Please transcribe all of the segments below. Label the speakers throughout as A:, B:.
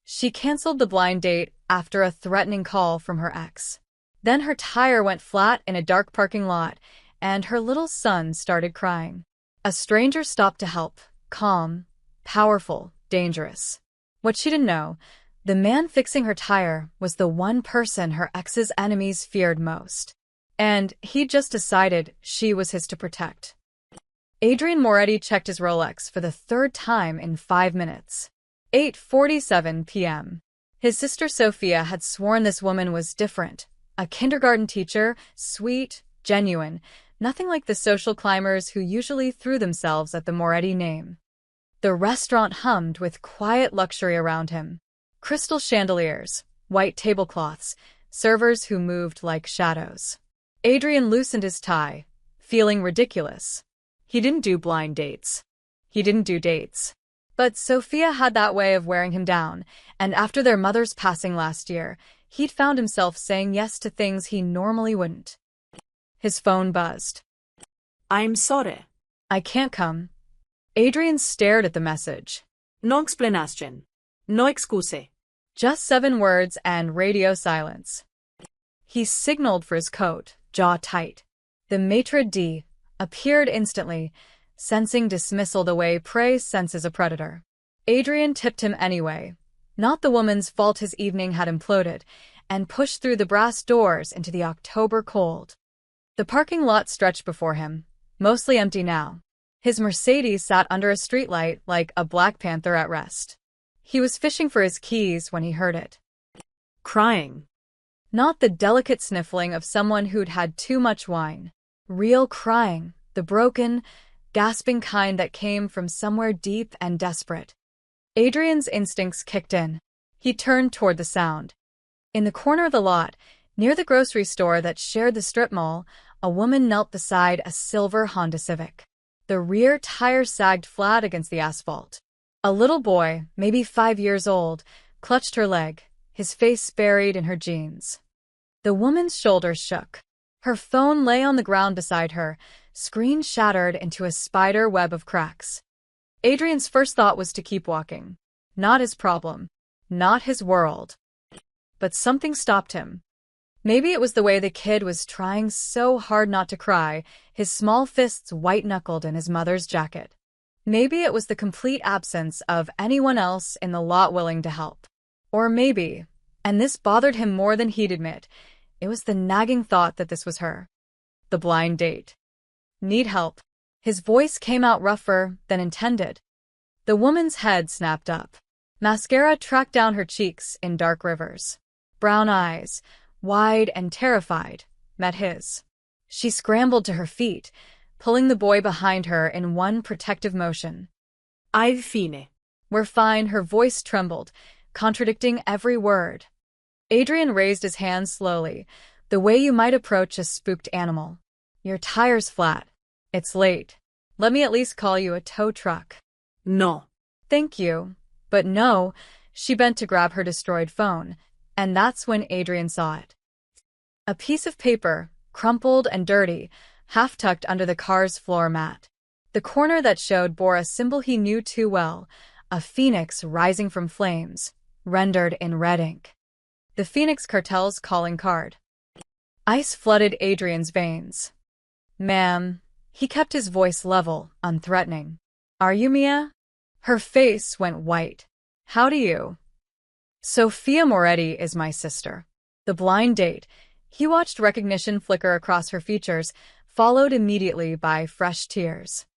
A: She canceled the blind date after a threatening call from her ex. Then her tire went flat in a dark parking lot, and her little son started crying. A stranger stopped to help, calm, powerful, dangerous. What she didn't know, the man fixing her tire was the one person her ex's enemies feared most. And he'd just decided she was his to protect. Adrian Moretti checked his Rolex for the third time in 5 minutes. 8:47 p.m. His sister Sophia had sworn this woman was different. A kindergarten teacher, sweet, genuine, nothing like the social climbers who usually threw themselves at the Moretti name. The restaurant hummed with quiet luxury around him. Crystal chandeliers, white tablecloths, servers who moved like shadows. Adrian loosened his tie, feeling ridiculous. He didn't do blind dates. He didn't do dates. But Sophia had that way of wearing him down, and after their mother's passing last year, he'd found himself saying yes to things he normally wouldn't. His phone buzzed.
B: I'm sorry.
A: I can't come. Adrian stared at the message.
B: No explanation. No excuse.
A: Just 7 words and radio silence. He signaled for his coat, jaw tight. The maitre d' appeared instantly, sensing dismissal the way prey senses a predator. Adrian tipped him anyway. Not the woman's fault his evening had imploded, and pushed through the brass doors into the October cold. The parking lot stretched before him, mostly empty now. His Mercedes sat under a streetlight like a Black Panther at rest. He was fishing for his keys when he heard it.
B: Crying.
A: Not the delicate sniffling of someone who'd had too much wine. Real crying, the broken, gasping kind that came from somewhere deep and desperate. Adrian's instincts kicked in. He turned toward the sound. In the corner of the lot, near the grocery store that shared the strip mall, a woman knelt beside a silver Honda Civic. The rear tire sagged flat against the asphalt. A little boy, maybe 5 years old, clutched her leg, his face buried in her jeans. The woman's shoulders shook. Her phone lay on the ground beside her, screen shattered into a spider web of cracks. Adrian's first thought was to keep walking. Not his problem. Not his world. But something stopped him. Maybe it was the way the kid was trying so hard not to cry, his small fists white-knuckled in his mother's jacket. Maybe it was the complete absence of anyone else in the lot willing to help. Or maybe, and this bothered him more than he'd admit, it was the nagging thought that this was her. The blind date. Need help. His voice came out rougher than intended. The woman's head snapped up. Mascara tracked down her cheeks in dark rivers. Brown eyes, wide and terrified, met his. She scrambled to her feet, pulling the boy behind her in one protective motion.
B: I've fine.
A: We're fine, her voice trembled, contradicting every word. Adrian raised his hand slowly, the way you might approach a spooked animal. Your tire's flat. It's late. Let me at least call you a tow truck.
B: No.
A: Thank you. But no, she bent to grab her destroyed phone, and that's when Adrian saw it. A piece of paper, crumpled and dirty, half-tucked under the car's floor mat. The corner that showed bore a symbol he knew too well, a phoenix rising from flames, rendered in red ink. The Phoenix Cartel's calling card. Ice flooded Adrian's veins. Ma'am. He kept his voice level, unthreatening. Are you Mia? Her face went white. How do you? Sophia Moretti is my sister. The blind date. He watched recognition flicker across her features, followed immediately by fresh tears.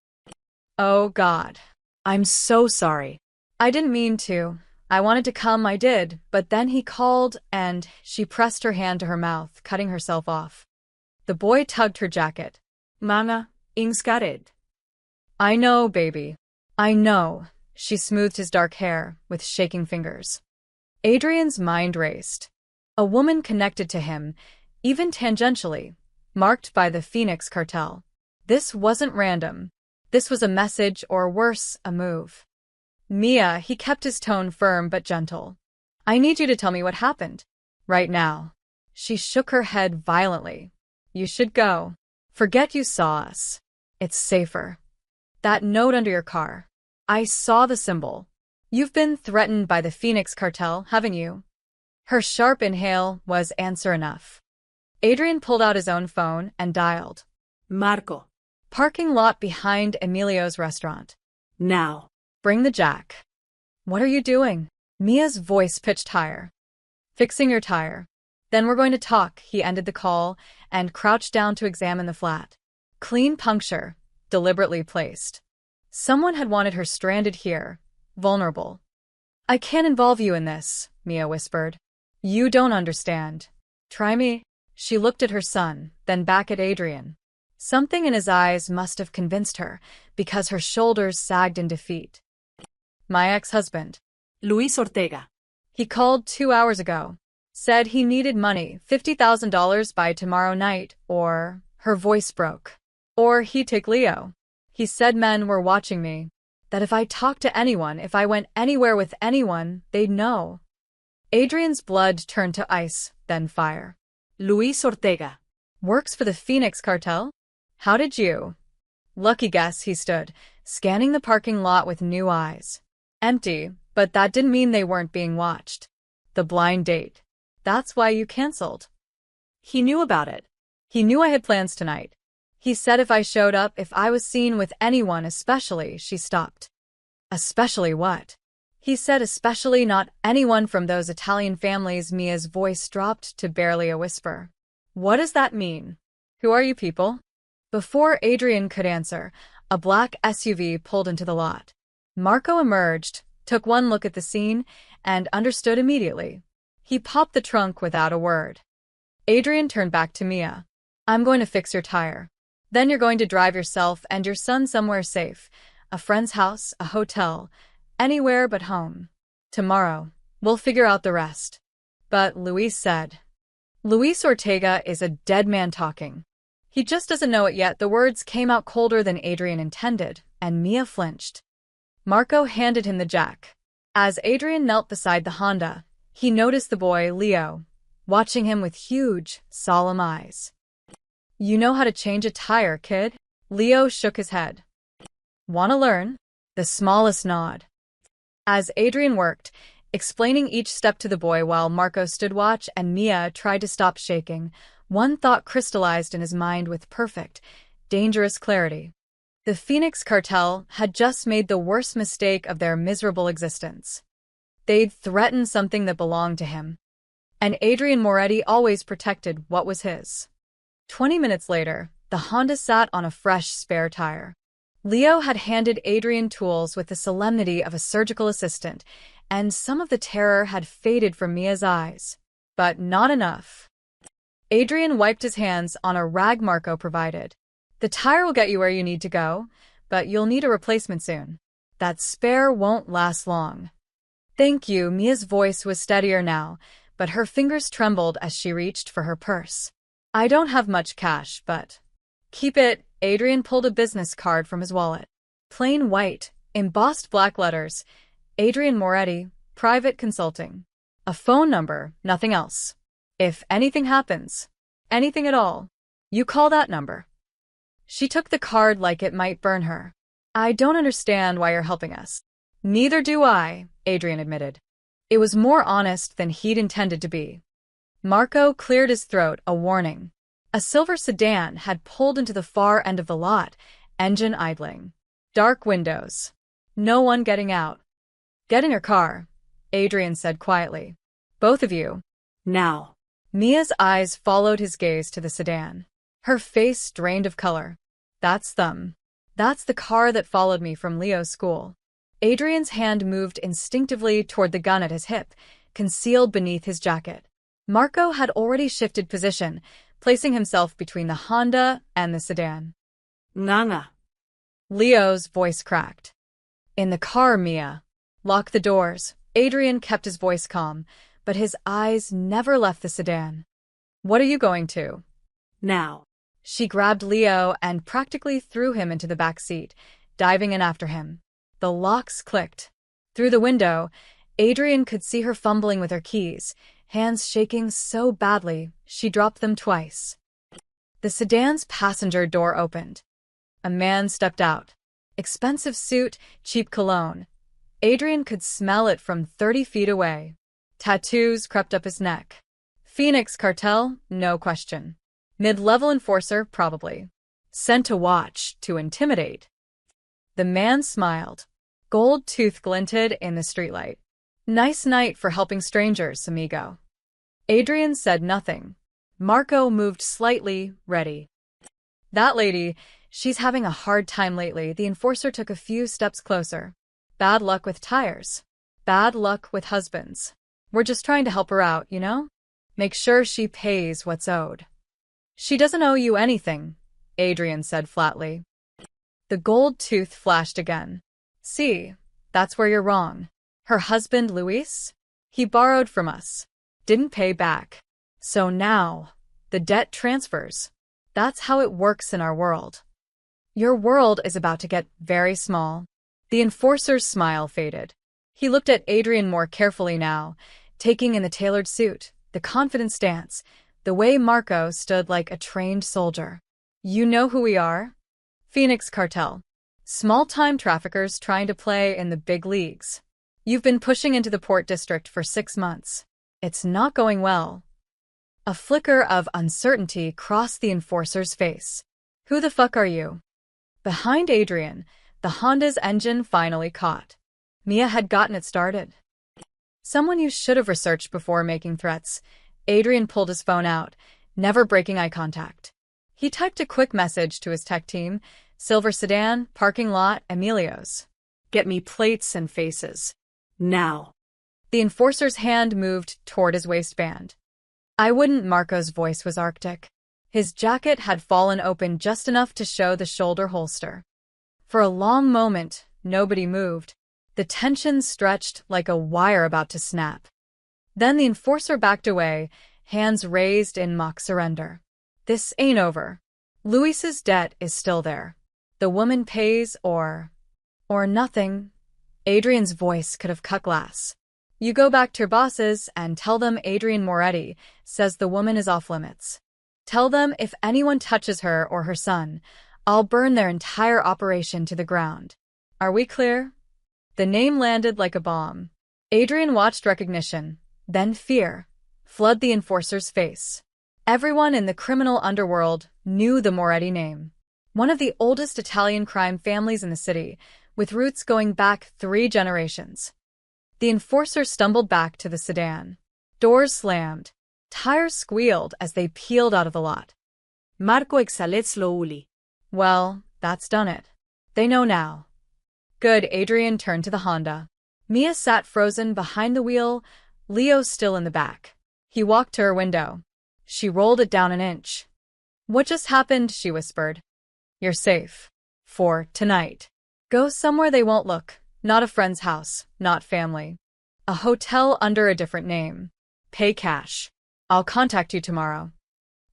A: Oh God. I'm so sorry. I didn't mean to. I wanted to come, I did, but then he called, and she pressed her hand to her mouth, cutting herself off. The boy tugged her jacket.
B: Mga, ingskared.
A: I know, baby. I know. She smoothed his dark hair with shaking fingers. Adrian's mind raced. A woman connected to him, even tangentially, marked by the Phoenix Cartel. This wasn't random. This was a message, or worse, a move. Mia, he kept his tone firm but gentle. I need you to tell me what happened. Right now. She shook her head violently. You should go. Forget you saw us. It's safer. That note under your car. I saw the symbol. You've been threatened by the Phoenix cartel, haven't you? Her sharp inhale was answer enough. Adrian pulled out his own phone and dialed.
B: Marco.
A: Parking lot behind Emilio's restaurant.
B: Now.
A: Bring the jack. What are you doing? Mia's voice pitched higher. Fixing your tire. Then we're going to talk, he ended the call and crouched down to examine the flat. Clean puncture, deliberately placed. Someone had wanted her stranded here, vulnerable. I can't involve you in this, Mia whispered. You don't understand. Try me. She looked at her son, then back at Adrian. Something in his eyes must have convinced her, because her shoulders sagged in defeat. My ex-husband.
B: Luis Ortega.
A: He called 2 hours ago. Said he needed money, $50,000 by tomorrow night, or... Her voice broke. Or he'd take Leo. He said men were watching me. That if I talked to anyone, if I went anywhere with anyone, they'd know. Adrian's blood turned to ice, then fire.
B: Luis Ortega.
A: Works for the Phoenix cartel? How did you? Lucky guess, he stood, scanning the parking lot with new eyes. Empty, but that didn't mean they weren't being watched. The blind date. That's why you canceled.
B: He knew about it.
A: He knew I had plans tonight. He said if I showed up, if I was seen with anyone, especially, she stopped. Especially what? He said especially not anyone from those Italian families. Mia's voice dropped to barely a whisper. What does that mean? Who are you people? Before Adrian could answer, a black SUV pulled into the lot. Marco emerged, took one look at the scene, and understood immediately. He popped the trunk without a word. Adrian turned back to Mia. I'm going to fix your tire. Then you're going to drive yourself and your son somewhere safe. A friend's house, a hotel, anywhere but home. Tomorrow, we'll figure out the rest. But Luis said. Luis Ortega is a dead man talking. He just doesn't know it yet. The words came out colder than Adrian intended, and Mia flinched. Marco handed him the jack. As Adrian knelt beside the Honda, he noticed the boy, Leo, watching him with huge, solemn eyes. You know how to change a tire, kid? Leo shook his head. Want to learn? The smallest nod. As Adrian worked, explaining each step to the boy while Marco stood watch and Mia tried to stop shaking, one thought crystallized in his mind with perfect, dangerous clarity. The Phoenix cartel had just made the worst mistake of their miserable existence. They'd threatened something that belonged to him. And Adrian Moretti always protected what was his. 20 minutes later, the Honda sat on a fresh spare tire. Leo had handed Adrian tools with the solemnity of a surgical assistant, and some of the terror had faded from Mia's eyes. But not enough. Adrian wiped his hands on a rag Marco provided. The tire will get you where you need to go, but you'll need a replacement soon. That spare won't last long. Thank you. Mia's voice was steadier now, but her fingers trembled as she reached for her purse. I don't have much cash, but... Keep it. Adrian pulled a business card from his wallet. Plain white, embossed black letters. Adrian Moretti, Private Consulting. A phone number, nothing else. If anything happens, anything at all, you call that number. She took the card like it might burn her. I don't understand why you're helping us. Neither do I, Adrian admitted. It was more honest than he'd intended to be. Marco cleared his throat, a warning. A silver sedan had pulled into the far end of the lot, engine idling. Dark windows. No one getting out. Get in your car, Adrian said quietly. Both of you.
B: Now.
A: Mia's eyes followed his gaze to the sedan. Her face drained of color. That's them. That's the car that followed me from Leo's school. Adrian's hand moved instinctively toward the gun at his hip, concealed beneath his jacket. Marco had already shifted position, placing himself between the Honda and the sedan.
B: Nana.
A: Leo's voice cracked. In the car, Mia. Lock the doors. Adrian kept his voice calm, but his eyes never left the sedan. What are you going to?
B: Now.
A: She grabbed Leo and practically threw him into the back seat, diving in after him. The locks clicked. Through the window, Adrian could see her fumbling with her keys, hands shaking so badly she dropped them twice. The sedan's passenger door opened. A man stepped out. Expensive suit, cheap cologne. Adrian could smell it from 30 feet away. Tattoos crept up his neck. Phoenix cartel? No question. Mid-level enforcer? Probably. Sent to watch, to intimidate. The man smiled. Gold tooth glinted in the streetlight. Nice night for helping strangers, amigo. Adrian said nothing. Marco moved slightly, ready. That lady, she's having a hard time lately. The enforcer took a few steps closer. Bad luck with tires. Bad luck with husbands. We're just trying to help her out, you know? Make sure she pays what's owed. She doesn't owe you anything, Adrian said flatly. The gold tooth flashed again. See, that's where you're wrong. Her husband, Luis? He borrowed from us. Didn't pay back. So now, the debt transfers. That's how it works in our world. Your world is about to get very small. The enforcer's smile faded. He looked at Adrian more carefully now, taking in the tailored suit, the confident stance, the way Marco stood like a trained soldier. You know who we are? Phoenix Cartel. Small-time traffickers trying to play in the big leagues. You've been pushing into the Port District for 6 months. It's not going well. A flicker of uncertainty crossed the enforcer's face. Who the fuck are you? Behind Adrian, the Honda's engine finally caught. Mia had gotten it started. Someone you should have researched before making threats. Adrian pulled his phone out, never breaking eye contact. He typed a quick message to his tech team. Silver sedan, parking lot, Emilio's.
B: Get me plates and faces. Now.
A: The enforcer's hand moved toward his waistband. I wouldn't. Marco's voice was arctic. His jacket had fallen open just enough to show the shoulder holster. For a long moment, nobody moved. The tension stretched like a wire about to snap. Then the enforcer backed away, hands raised in mock surrender. This ain't over. Luis's debt is still there. The woman pays or nothing. Adrian's voice could have cut glass. You go back to your bosses and tell them Adrian Moretti says the woman is off limits. Tell them if anyone touches her or her son, I'll burn their entire operation to the ground. Are we clear? The name landed like a bomb. Adrian watched recognition, then fear, flood the enforcer's face. Everyone in the criminal underworld knew the Moretti name. One of the oldest Italian crime families in the city, with roots going back 3 generations. The enforcer stumbled back to the sedan. Doors slammed. Tires squealed as they peeled out of the lot.
B: Marco exhaled slowly.
A: Well, that's done it. They know now. Good. Adrian turned to the Honda. Mia sat frozen behind the wheel, Leo still in the back. He walked to her window. She rolled it down an inch. What just happened? She whispered. You're safe. For tonight. Go somewhere they won't look. Not a friend's house, not family. A hotel under a different name. Pay cash. I'll contact you tomorrow.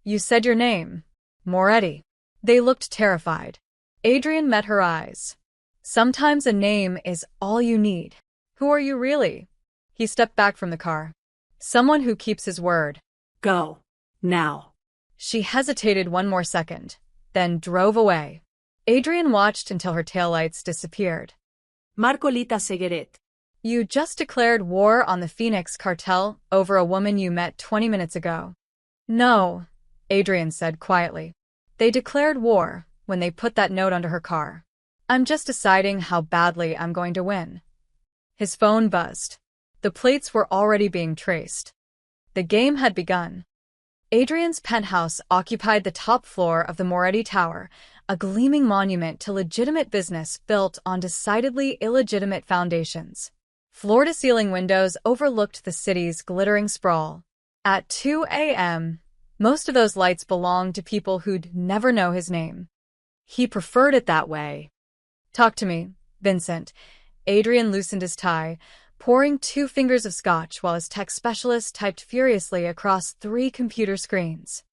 A: You said your name. Moretti. They looked terrified. Adrian met her eyes. Sometimes a name is all you need. Who are you really? He stepped back from the car. Someone who keeps his word.
B: Go. Now.
A: She hesitated one more second, then drove away. Adrian watched until her taillights disappeared.
B: Marco Lita Segueret.
A: You just declared war on the Phoenix cartel over a woman you met 20 minutes ago. No, Adrian said quietly. They declared war when they put that note under her car. I'm just deciding how badly I'm going to win. His phone buzzed. The plates were already being traced. The game had begun. Adrian's penthouse occupied the top floor of the Moretti Tower, a gleaming monument to legitimate business built on decidedly illegitimate foundations. Floor-to-ceiling windows overlooked the city's glittering sprawl. At 2 a.m., most of those lights belonged to people who'd never know his name. He preferred it that way. Talk to me, Vincent. Adrian loosened his tie, pouring 2 fingers of scotch while his tech specialist typed furiously across 3 computer screens.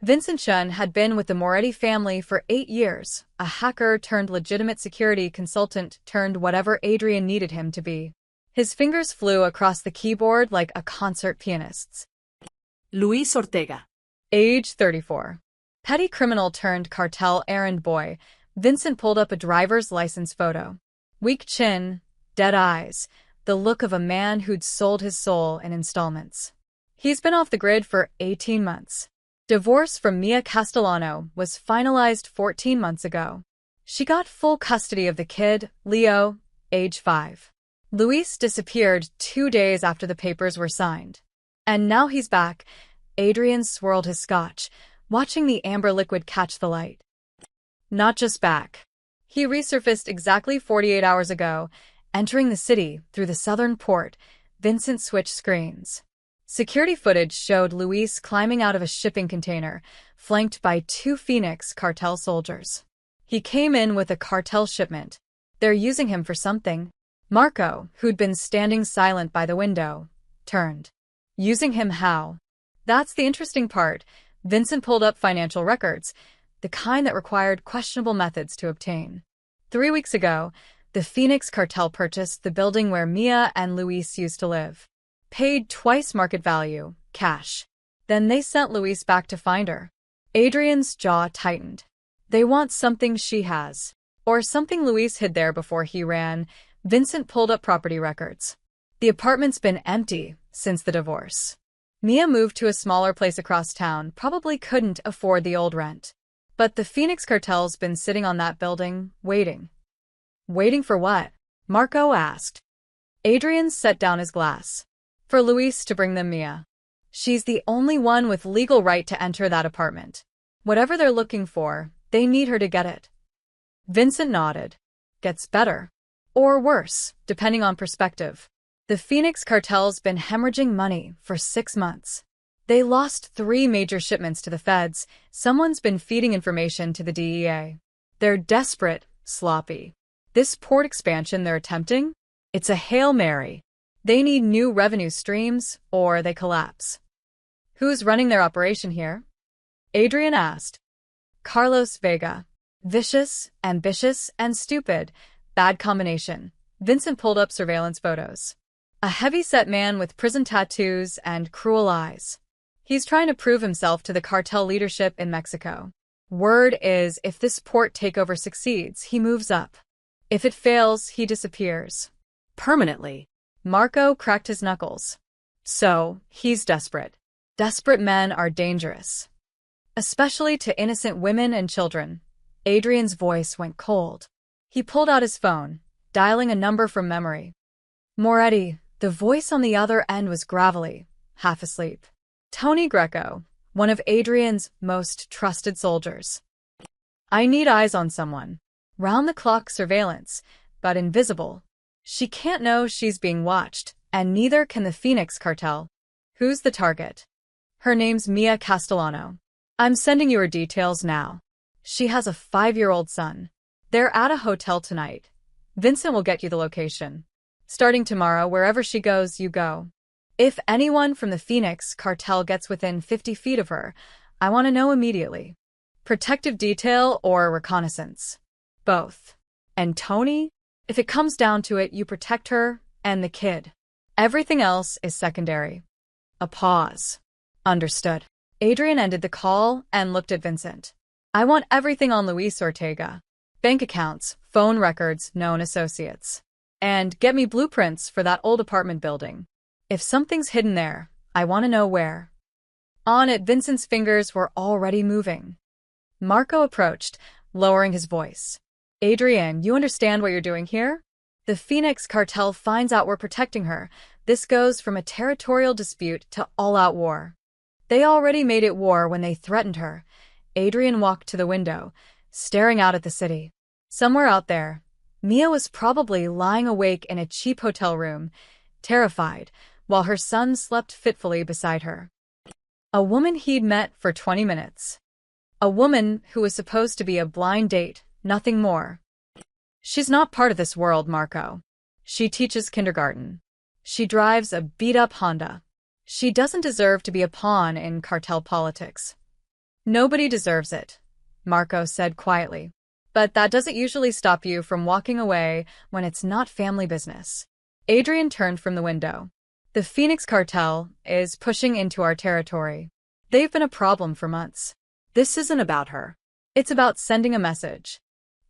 A: Vincent Shun had been with the Moretti family for 8 years, a hacker turned legitimate security consultant turned whatever Adrian needed him to be. His fingers flew across the keyboard like a concert pianist's.
B: Luis Ortega.
A: Age 34. Petty criminal turned cartel errand boy. Vincent pulled up a driver's license photo. Weak chin, Dead eyes, the look of a man who'd sold his soul in installments. He's been off the grid for 18 months. Divorce from Mia Castellano was finalized 14 months ago. She got full custody of the kid, Leo, age 5. Luis disappeared 2 days after the papers were signed. And now he's back. Adrian swirled his scotch, watching the amber liquid catch the light. Not just back. He resurfaced exactly 48 hours ago, entering the city through the southern port. Vincent switched screens. Security footage showed Luis climbing out of a shipping container, flanked by 2 Phoenix cartel soldiers. He came in with a cartel shipment. They're using him for something. Marco, who'd been standing silent by the window, turned. Using him how? That's the interesting part. Vincent pulled up financial records, the kind that required questionable methods to obtain. 3 weeks ago, the Phoenix cartel purchased the building where Mia and Luis used to live. Paid twice market value, cash. Then they sent Luis back to find her. Adrian's jaw tightened. They want something she has. Or something Luis hid there before he ran. Vincent pulled up property records. The apartment's been empty since the divorce. Mia moved to a smaller place across town, probably couldn't afford the old rent. But the Phoenix cartel's been sitting on that building, waiting. Waiting for what? Marco asked. Adrian set down his glass. For Luis to bring them Mia. She's the only one with legal right to enter that apartment. Whatever they're looking for, they need her to get it. Vincent nodded. Gets better. Or worse, depending on perspective. The Phoenix cartel's been hemorrhaging money for 6 months. They lost 3 major shipments to the feds. Someone's been feeding information to the DEA. They're desperate, sloppy. This port expansion they're attempting? It's a Hail Mary. They need new revenue streams, or they collapse. Who's running their operation here? Adrian asked. Carlos Vega. Vicious, ambitious, and stupid. Bad combination. Vincent pulled up surveillance photos. A heavy-set man with prison tattoos and cruel eyes. He's trying to prove himself to the cartel leadership in Mexico. Word is, if this port takeover succeeds, he moves up. If it fails, he disappears.
B: Permanently.
A: Marco cracked his knuckles. So, he's desperate. Desperate men are dangerous. Especially to innocent women and children. Adrian's voice went cold. He pulled out his phone, dialing a number from memory. Moretti. The voice on the other end was gravelly, half asleep. Tony Greco, one of Adrian's most trusted soldiers. I need eyes on someone. Round-the-clock surveillance, but invisible. She can't know she's being watched, and neither can the Phoenix cartel. Who's the target? Her name's Mia Castellano. I'm sending you her details now. She has a 5-year-old son. They're at a hotel tonight. Vincent will get you the location. Starting tomorrow, wherever she goes, you go. If anyone from the Phoenix cartel gets within 50 feet of her, I want to know immediately. Protective detail or reconnaissance? Both. And Tony? If it comes down to it, you protect her and the kid. Everything else is secondary. A pause. Understood. Adrian ended the call and looked at Vincent. I want everything on Luis Ortega. Bank accounts, phone records, known associates. And get me blueprints for that old apartment building. If something's hidden there, I want to know where. On it, Vincent's fingers were already moving. Marco approached, lowering his voice. Adrian, you understand what you're doing here? The Phoenix cartel finds out we're protecting her. This goes from a territorial dispute to all-out war. They already made it war when they threatened her. Adrian walked to the window, staring out at the city. Somewhere out there, Mia was probably lying awake in a cheap hotel room, terrified, while her son slept fitfully beside her. A woman he'd met for 20 minutes. A woman who was supposed to be a blind date, nothing more. She's not part of this world, Marco. She teaches kindergarten. She drives a beat-up Honda. She doesn't deserve to be a pawn in cartel politics. Nobody deserves it, Marco said quietly. But that doesn't usually stop you from walking away when it's not family business. Adrian turned from the window. The Phoenix cartel is pushing into our territory. They've been a problem for months.
B: This isn't about her.
A: It's about sending a message.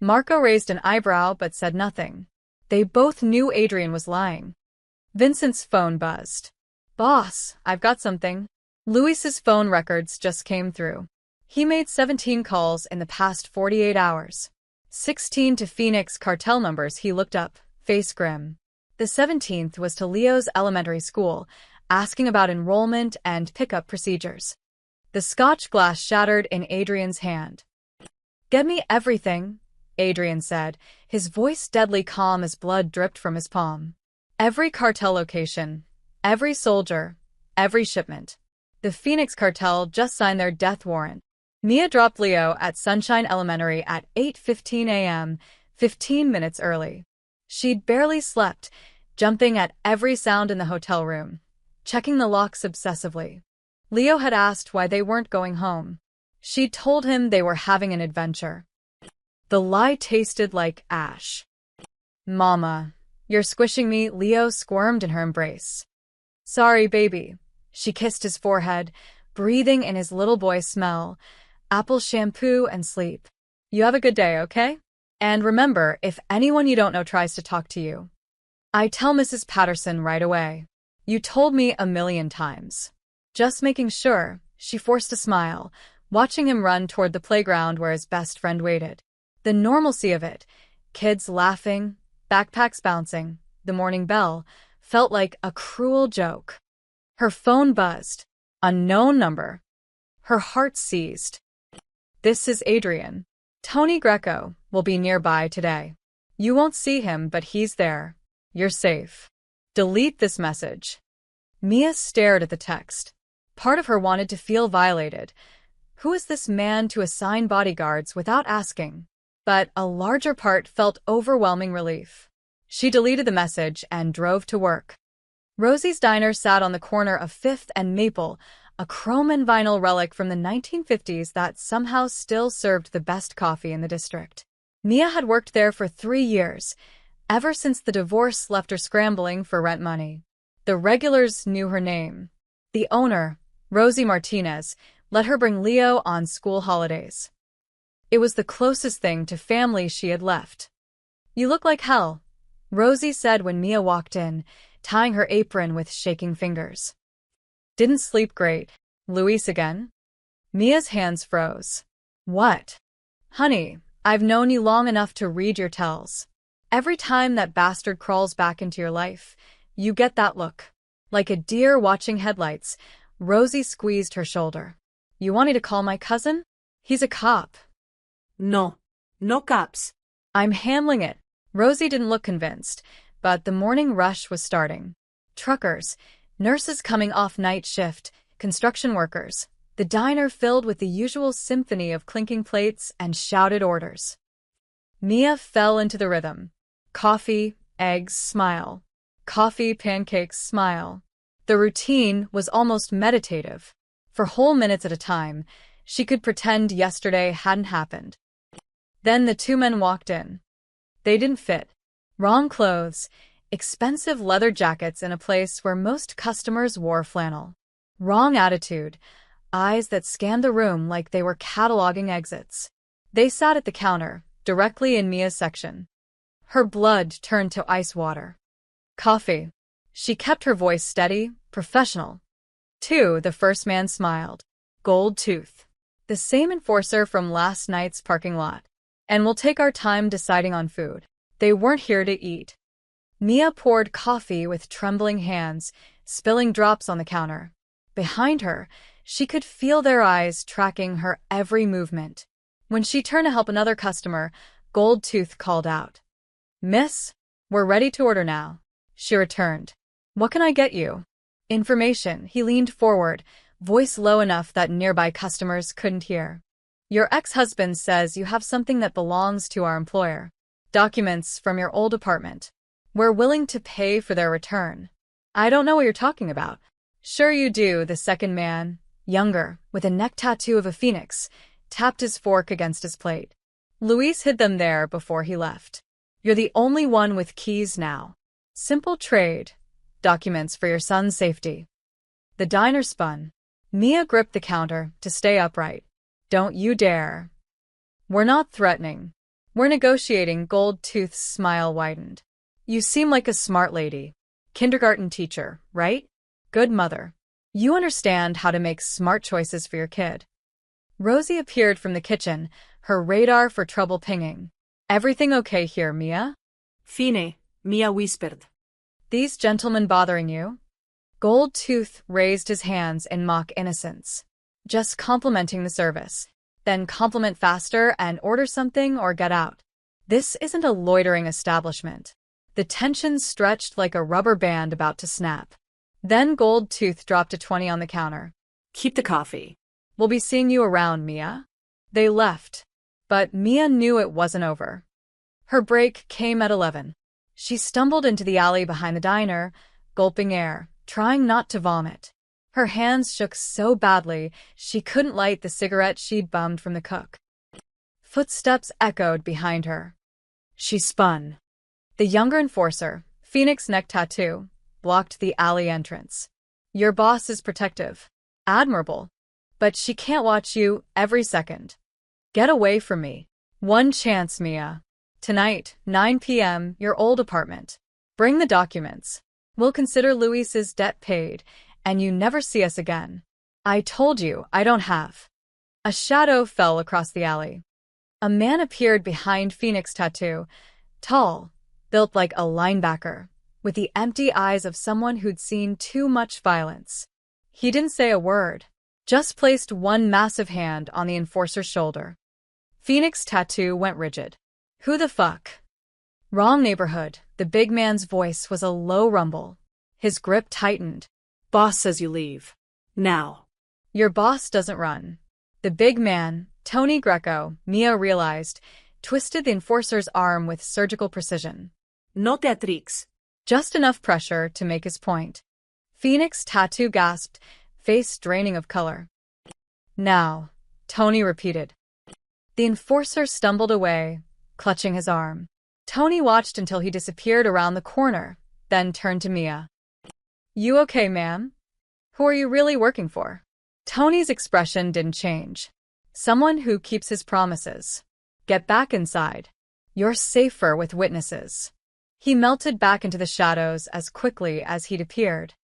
A: Marco raised an eyebrow but said nothing. They both knew Adrian was lying. Vincent's phone buzzed. "Boss, I've got something." Luis's phone records just came through. He made 17 calls in the past 48 hours. 16 to Phoenix cartel numbers he looked up, face grim. The 17th was to Leo's elementary school, asking about enrollment and pickup procedures. The scotch glass shattered in Adrian's hand. "Get me everything," Adrian said, his voice deadly calm as blood dripped from his palm. "Every cartel location, every soldier, every shipment." The Phoenix cartel just signed their death warrant. Mia dropped Leo at Sunshine Elementary at 8:15 a.m., 15 minutes early. She'd barely slept, jumping at every sound in the hotel room, checking the locks obsessively. Leo had asked why they weren't going home. She'd told him they were having an adventure. The lie tasted like ash. "Mama, you're squishing me," Leo squirmed in her embrace. "Sorry, baby." She kissed his forehead, breathing in his little boy smell, apple shampoo and sleep. "You have a good day, okay? And remember, if anyone you don't know tries to talk to you, I tell Mrs. Patterson right away. You told me a million times." Just making sure, she forced a smile, watching him run toward the playground where his best friend waited. The normalcy of it, kids laughing, backpacks bouncing, the morning bell, felt like a cruel joke. Her phone buzzed. Unknown number. Her heart seized. "This is Adrian. Tony Greco will be nearby today. You won't see him, but he's there. You're safe. Delete this message." Mia stared at the text. Part of her wanted to feel violated. Who is this man to assign bodyguards without asking? But a larger part felt overwhelming relief. She deleted the message and drove to work. Rosie's Diner sat on the corner of 5th and Maple, a chrome and vinyl relic from the 1950s that somehow still served the best coffee in the district. Mia had worked there for 3 years, ever since the divorce left her scrambling for rent money. The regulars knew her name. The owner, Rosie Martinez, let her bring Leo on school holidays. It was the closest thing to family she had left. "You look like hell," Rosie said when Mia walked in, tying her apron with shaking fingers. "Didn't sleep great." "Luis again?" Mia's hands froze. "What?" "Honey, I've known you long enough to read your tells. Every time that bastard crawls back into your life, you get that look. Like a deer watching headlights." Rosie squeezed her shoulder. "You want me to call my cousin? He's a cop."
B: No. No cops.
A: "I'm handling it." Rosie didn't look convinced, but the morning rush was starting. Truckers, nurses coming off night shift, construction workers, the diner filled with the usual symphony of clinking plates and shouted orders. Mia fell into the rhythm. Coffee, eggs, smile. Coffee, pancakes, smile. The routine was almost meditative. For whole minutes at a time, she could pretend yesterday hadn't happened. Then the two men walked in. They didn't fit. Wrong clothes, expensive leather jackets in a place where most customers wore flannel. Wrong attitude, eyes that scanned the room like they were cataloging exits. They sat at the counter, directly in Mia's section. Her blood turned to ice water. "Coffee." She kept her voice steady, professional. "2, the first man smiled. "Gold tooth. The same enforcer from last night's parking lot. And we'll take our time deciding on food. They weren't here to eat." Mia poured coffee with trembling hands, spilling drops on the counter. Behind her, she could feel their eyes tracking her every movement. When she turned to help another customer, Gold Tooth called out. "Miss, we're ready to order now." She returned. "What can I get you?" "Information." He leaned forward, voice low enough that nearby customers couldn't hear. "Your ex-husband says you have something that belongs to our employer. Documents from your old apartment. We're willing to pay for their return." "I don't know what you're talking about." "Sure you do." The second man, younger, with a neck tattoo of a phoenix, tapped his fork against his plate. "Luis hid them there before he left. You're the only one with keys now. Simple trade. Documents for your son's safety." The diner spun. Mia gripped the counter to stay upright. "Don't you dare." "We're not threatening. We're negotiating." Gold Tooth's smile widened. You seem like a smart lady. Kindergarten teacher, right? Good mother. You understand how to make smart choices for your kid. Rosie appeared from the kitchen, her radar for trouble pinging. Everything okay here, Mia?
B: Fine, Mia whispered.
A: These gentlemen bothering you? Gold Tooth raised his hands in mock innocence. Just complimenting the service. Then compliment faster and order something or get out. This isn't a loitering establishment. The tension stretched like a rubber band about to snap. Then Gold Tooth dropped a 20 on the counter.
B: Keep the coffee.
A: We'll be seeing you around, Mia. They left. But Mia knew it wasn't over. Her break came at 11. She stumbled into the alley behind the diner, gulping air, trying not to vomit. Her hands shook so badly she couldn't light the cigarette she'd bummed from the cook. Footsteps echoed behind her. She spun. The younger enforcer, Phoenix Neck Tattoo, blocked the alley entrance. Your boss is protective. Admirable. But she can't watch you every second. Get away from me. One chance, Mia. Tonight, 9 p.m., your old apartment. Bring the documents. We'll consider Luis's debt paid, and you never see us again. I told you I don't have. A shadow fell across the alley. A man appeared behind Phoenix Tattoo, tall, built like a linebacker, with the empty eyes of someone who'd seen too much violence. He didn't say a word, just placed one massive hand on the enforcer's shoulder. Phoenix Tattoo went rigid. Who the fuck? Wrong neighborhood. The big man's voice was a low rumble. His grip tightened.
B: Boss says you leave. Now.
A: Your boss doesn't run. The big man, Tony Greco, Mia realized, twisted the enforcer's arm with surgical precision.
B: No teatrix.
A: Just enough pressure to make his point. Phoenix Tattoo gasped, face draining of color. Now, Tony repeated. The enforcer stumbled away, clutching his arm. Tony watched until he disappeared around the corner, then turned to Mia. You okay, ma'am? Who are you really working for? Tony's expression didn't change. Someone who keeps his promises. Get back inside. You're safer with witnesses. He melted back into the shadows as quickly as he'd appeared.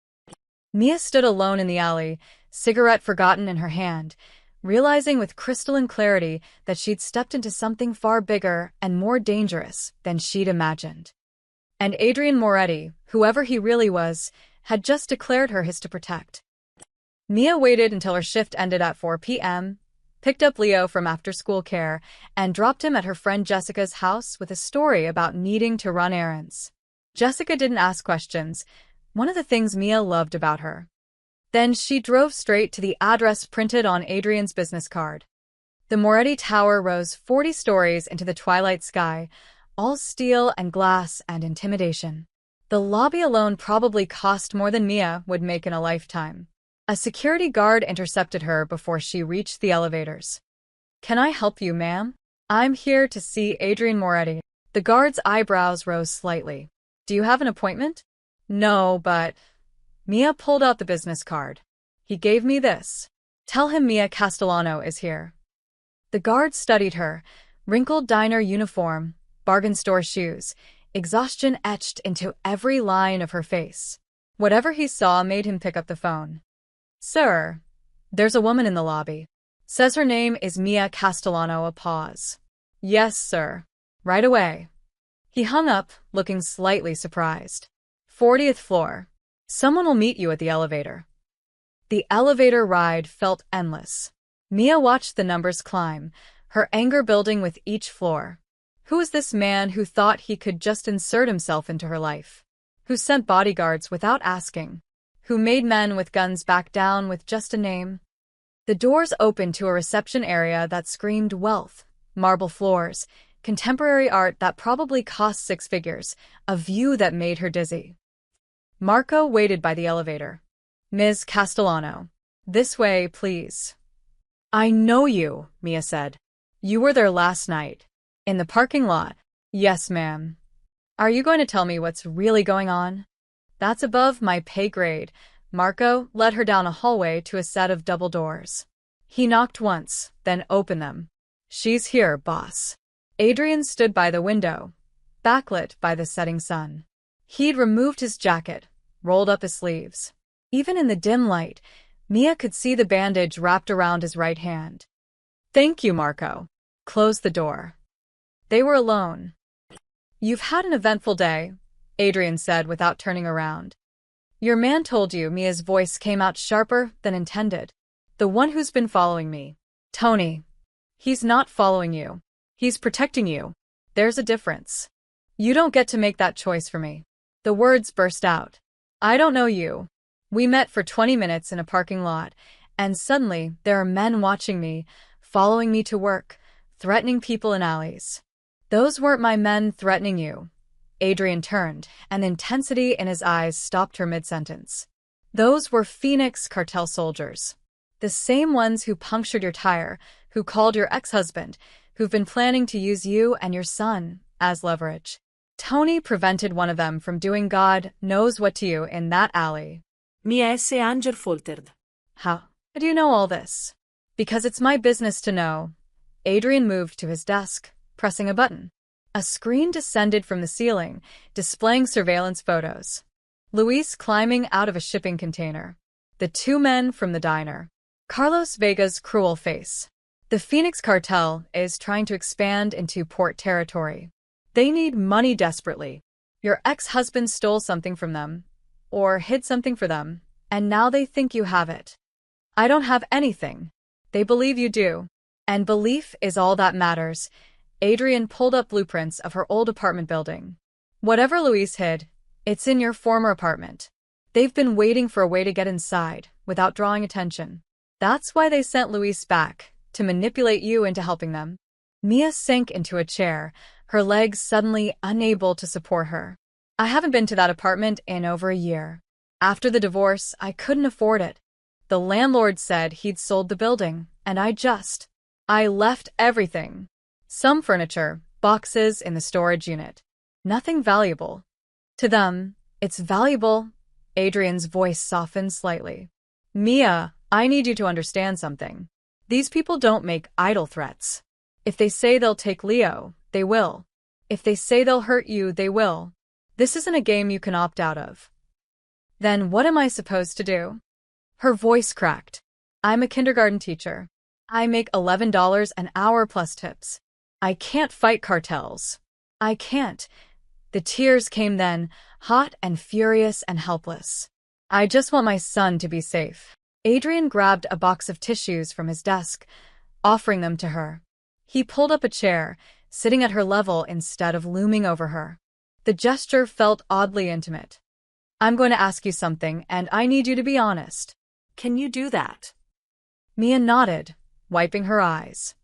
A: Mia stood alone in the alley, cigarette forgotten in her hand, realizing with crystalline clarity that she'd stepped into something far bigger and more dangerous than she'd imagined. And Adrian Moretti, whoever he really was, had just declared her his to protect. Mia waited until her shift ended at 4 p.m., picked up Leo from after-school care, and dropped him at her friend Jessica's house with a story about needing to run errands. Jessica didn't ask questions, one of the things Mia loved about her. Then she drove straight to the address printed on Adrian's business card. The Moretti Tower rose 40 stories into the twilight sky, all steel and glass and intimidation. The lobby alone probably cost more than Mia would make in a lifetime. A security guard intercepted her before she reached the elevators. Can I help you, ma'am? I'm here to see Adrian Moretti. The guard's eyebrows rose slightly. Do you have an appointment? No, but... Mia pulled out the business card. He gave me this. Tell him Mia Castellano is here. The guard studied her, wrinkled diner uniform, bargain store shoes, exhaustion etched into every line of her face. Whatever he saw made him pick up the phone. Sir, there's a woman in the lobby. Says her name is Mia Castellano. A pause. Yes, sir. Right away. He hung up, looking slightly surprised. 40th floor. Someone will meet you at the elevator. The elevator ride felt endless. Mia watched the numbers climb, her anger building with each floor. Who was this man who thought he could just insert himself into her life? Who sent bodyguards without asking? Who made men with guns back down with just a name? The doors opened to a reception area that screamed wealth, marble floors, contemporary art that probably cost 6 figures, a view that made her dizzy. Marco waited by the elevator. Ms. Castellano. This way, please. I know you, Mia said. You were there last night. In the parking lot. Yes, ma'am. Are you going to tell me what's really going on? That's above my pay grade. Marco led her down a hallway to a set of double doors. He knocked once, then opened them. She's here, boss. Adrian stood by the window, backlit by the setting sun. He'd removed his jacket, rolled up his sleeves. Even in the dim light, Mia could see the bandage wrapped around his right hand. "Thank you, Marco." Closed the door. They were alone. "You've had an eventful day," Adrian said without turning around. "Your man told you." Mia's voice came out sharper than intended. "The one who's been following me. Tony. He's not following you. He's protecting you. There's a difference. You don't get to make that choice for me." The words burst out. "I don't know you. We met for 20 minutes in a parking lot, and suddenly there are men watching me, following me to work, threatening people in alleys." "Those weren't my men threatening you." Adrian turned, and the intensity in his eyes stopped her mid-sentence. "Those were Phoenix cartel soldiers. The same ones who punctured your tire, who called your ex-husband, who've been planning to use you and your son as leverage. Tony prevented one of them from doing God knows what to you in that alley."
B: Mia S. Anger faltered.
A: "How do you know all this?" "Because it's my business to know." Adrian moved to his desk, pressing a button. A screen descended from the ceiling, displaying surveillance photos. Luis climbing out of a shipping container. The two men from the diner. Carlos Vega's cruel face. The Phoenix cartel is trying to expand into port territory. They need money desperately. Your ex-husband stole something from them, or hid something for them, and now they think you have it. I don't have anything. They believe you do. And belief is all that matters. Adrian pulled up blueprints of her old apartment building. "Whatever Luis hid, it's in your former apartment. They've been waiting for a way to get inside, without drawing attention. That's why they sent Luis back, to manipulate you into helping them." Mia sank into a chair, her legs suddenly unable to support her. "I haven't been to that apartment in over a year. After the divorce, I couldn't afford it. The landlord said he'd sold the building, and I left everything. Some furniture, boxes in the storage unit. Nothing valuable. To them, it's valuable." Adrian's voice softened slightly. "Mia, I need you to understand something. These people don't make idle threats. If they say they'll take Leo, they will. If they say they'll hurt you, they will. This isn't a game you can opt out of." "Then what am I supposed to do?" Her voice cracked. "I'm a kindergarten teacher. I make $11 an hour plus tips. I can't fight cartels. I can't." The tears came then, hot and furious and helpless. "I just want my son to be safe." Adrian grabbed a box of tissues from his desk, offering them to her. He pulled up a chair, sitting at her level instead of looming over her. The gesture felt oddly intimate. "I'm going to ask you something, and I need you to be honest."
B: Can you do that?
A: Mia nodded, wiping her eyes.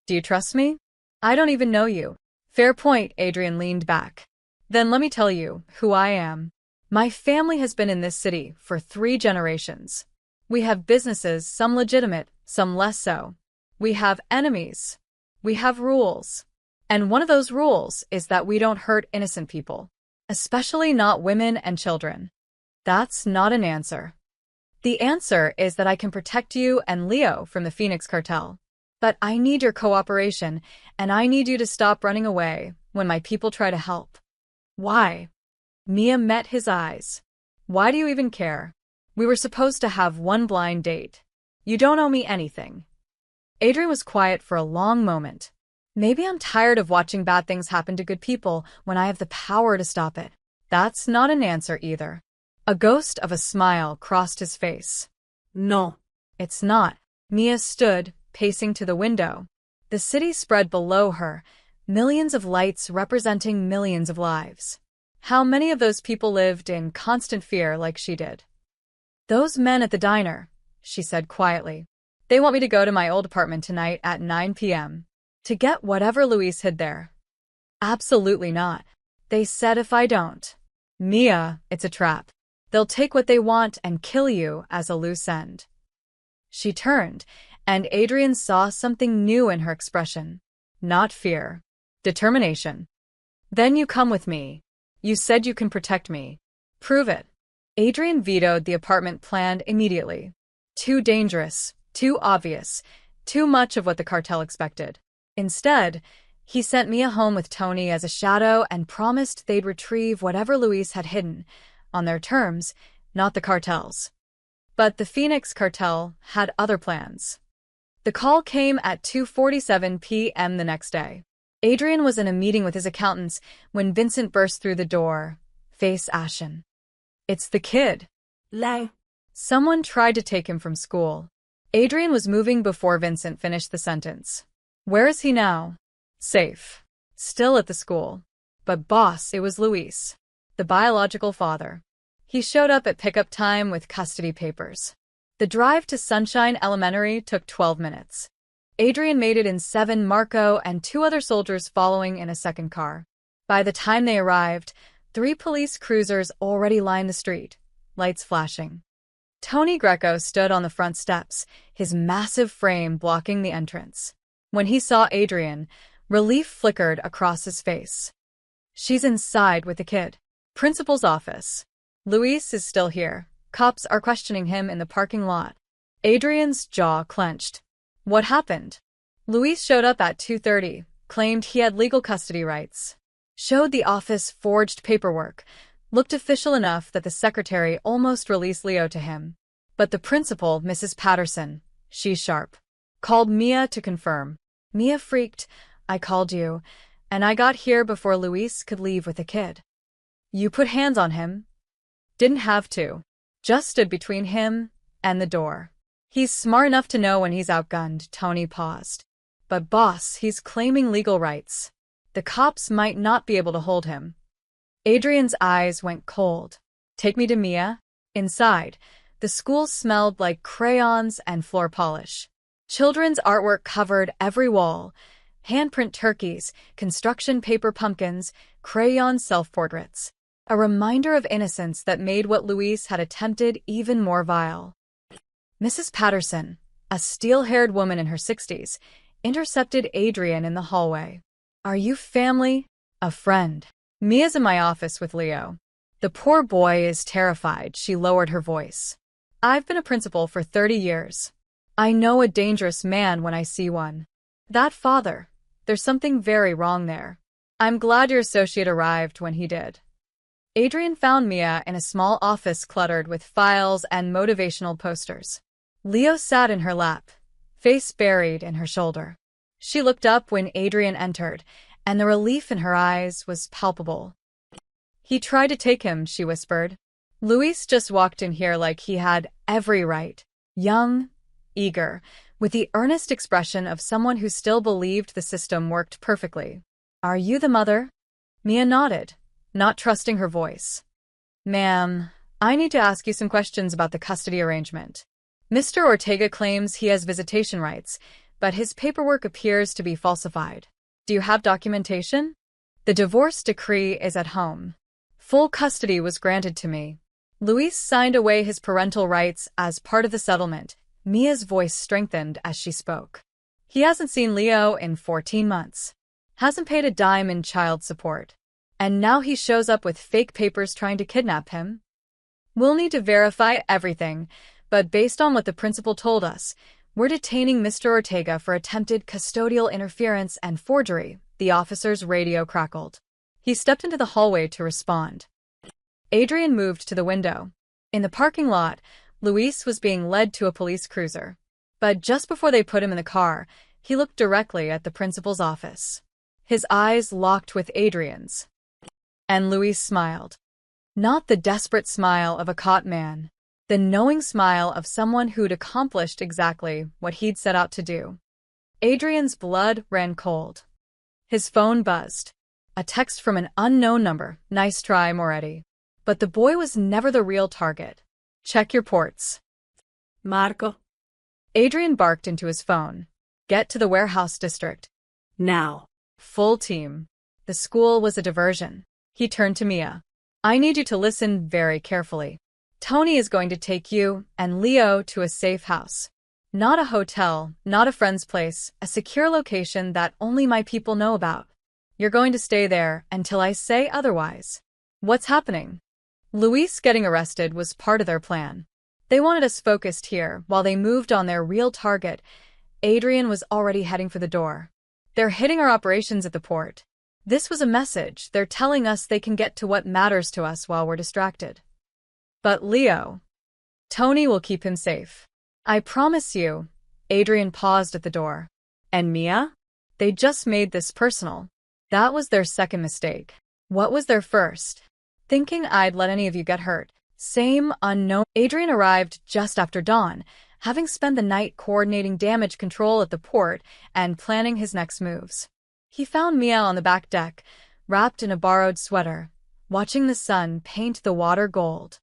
A: "Do you trust me? I don't even know you." "Fair point." Adrian leaned back. "Then let me tell you who I am. My family has been in this city for 3 generations. We have businesses, some legitimate, some less so. We have enemies. We have rules. And one of those rules is that we don't hurt innocent people, especially not women and children." "That's not an answer." "The answer is that I can protect you and Leo from the Phoenix cartel. But I need your cooperation, and I need you to stop running away when my people try to help." "Why?" Mia met his eyes. "Why do you even care? We were supposed to have one blind date. You don't owe me anything." Adrian was quiet for a long moment. "Maybe I'm tired of watching bad things happen to good people when I have the power to stop it." "That's not an answer either." A ghost of a smile crossed his face.
B: No.
A: "It's not." Mia stood, pacing to the window. The city spread below her, millions of lights representing millions of lives. How many of those people lived in constant fear like she did? "Those men at the diner," she said quietly. "They want me to go to my old apartment tonight at 9 p.m. to get whatever Luis hid there." "Absolutely not." "They said if I don't." "Mia, it's a trap. They'll take what they want and kill you as a loose end." She turned, and Adrian saw something new in her expression. Not fear. Determination. "Then you come with me. You said you can protect me. Prove it." Adrian vetoed the apartment plan immediately. Too dangerous, too obvious, too much of what the cartel expected. Instead, He sent Mia home with Tony as a shadow and promised they'd retrieve whatever Luis had hidden, on their terms, not the cartel's. But the Phoenix cartel had other plans. The call came at 2:47 p.m. the next day. Adrian was in a meeting with his accountants when Vincent burst through the door, face ashen. "It's the kid."
B: Lei.
A: Someone tried to take him from school. Adrian was moving before Vincent finished the sentence. "Where is he now?" "Safe. Still at the school." "But boss, it was Luis, the biological father. He showed up at pickup time with custody papers." The drive to Sunshine Elementary took 12 minutes. Adrian made it in 7, Marco and 2 other soldiers following in a second car. By the time they arrived, 3 police cruisers already lined the street, lights flashing. Tony Greco stood on the front steps, his massive frame blocking the entrance. When he saw Adrian, relief flickered across his face. "She's inside with the kid." "Principal's office. Luis is still here. Cops are questioning him in the parking lot." Adrian's jaw clenched. "What happened?" "Luis showed up at 2:30, claimed he had legal custody rights. Showed the office forged paperwork, looked official enough that the secretary almost released Leo to him. But the principal, Mrs. Patterson, she's sharp. Called Mia to confirm. Mia freaked. I called you, and I got here before Luis could leave with the kid." "You put hands on him?" "Didn't have to. Just stood between him and the door. He's smart enough to know when he's outgunned." Tony paused. "But boss, he's claiming legal rights. The cops might not be able to hold him." Adrian's eyes went cold. "Take me to Mia." Inside, the school smelled like crayons and floor polish. Children's artwork covered every wall. Handprint turkeys, construction paper pumpkins, crayon self-portraits. A reminder of innocence that made what Luis had attempted even more vile. Mrs. Patterson, a steel-haired woman in her 60s, intercepted Adrian in the hallway. "Are you family?" "A friend. Mia's in my office with Leo." "The poor boy is terrified." She lowered her voice. "I've been a principal for 30 years. I know a dangerous man when I see one. That father, there's something very wrong there. I'm glad your associate arrived when he did." Adrian found Mia in a small office cluttered with files and motivational posters. Leo sat in her lap, face buried in her shoulder. She looked up when Adrian entered, and the relief in her eyes was palpable. "He tried to take him," she whispered. "Luis just walked in here like he had every right. Young, eager, with the earnest expression of someone who still believed the system worked perfectly." "Are you the mother?" Mia nodded, not trusting her voice. "Ma'am, I need to ask you some questions about the custody arrangement. Mr. Ortega claims he has visitation rights, but his paperwork appears to be falsified. Do you have documentation?" "The divorce decree is at home. Full custody was granted to me. Luis signed away his parental rights as part of the settlement." Mia's voice strengthened as she spoke. "He hasn't seen Leo in 14 months. Hasn't paid a dime in child support. And now he shows up with fake papers trying to kidnap him. We'll need to verify everything, but based on what the principal told us, we're detaining Mr. Ortega for attempted custodial interference and forgery." The officer's radio crackled. He stepped into the hallway to respond. Adrian moved to the window. In the parking lot, Luis was being led to a police cruiser. But just before they put him in the car, he looked directly at the principal's office. His eyes locked with Adrian's. And Luis smiled. Not the desperate smile of a caught man. The knowing smile of someone who'd accomplished exactly what he'd set out to do. Adrian's blood ran cold. His phone buzzed. A text from an unknown number. "Nice try, Moretti." But the boy was never the real target. "Check your ports."
B: Marco.
A: Adrian barked into his phone. "Get to the warehouse district.
B: Now."
A: Full team. The school was a diversion. He turned to Mia. "I need you to listen very carefully. Tony is going to take you and Leo to a safe house. Not a hotel, not a friend's place, a secure location that only my people know about. You're going to stay there until I say otherwise." "What's happening?" Luis getting arrested was part of their plan. They wanted us focused here while they moved on their real target. Adrian was already heading for the door. They're hitting our operations at the port. This was a message. They're telling us they can get to what matters to us while we're distracted. But Leo, Tony will keep him safe. I promise you. Adrian paused at the door. And Mia? They just made this personal. That was their second mistake. What was their first? Thinking I'd let any of you get hurt. Same unknown. Adrian arrived just after dawn, having spent the night coordinating damage control at the port and planning his next moves. He found Mia on the back deck, wrapped in a borrowed sweater, watching the sun paint the water gold.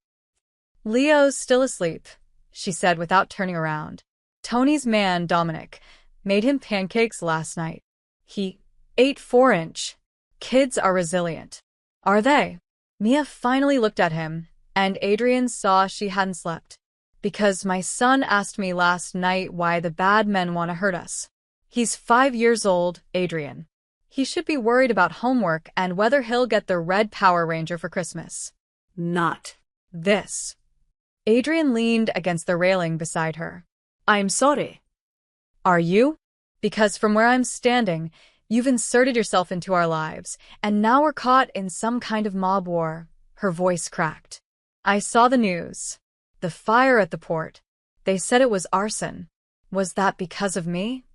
A: Leo's still asleep, she said without turning around. Tony's man, Dominic, made him pancakes last night. He ate 4-inch. Kids are resilient. Are they? Mia finally looked at him, and Adrian saw she hadn't slept. Because my son asked me last night why the bad men want to hurt us. He's 5 years old, Adrian. He should be worried about homework and whether he'll get the red Power Ranger for Christmas.
B: Not
A: This. Adrian leaned against the railing beside her.
B: I'm sorry.
A: Are you? Because from where I'm standing, you've inserted yourself into our lives, and now we're caught in some kind of mob war. Her voice cracked. I saw the news. The fire at the port. They said it was arson. Was that because of me?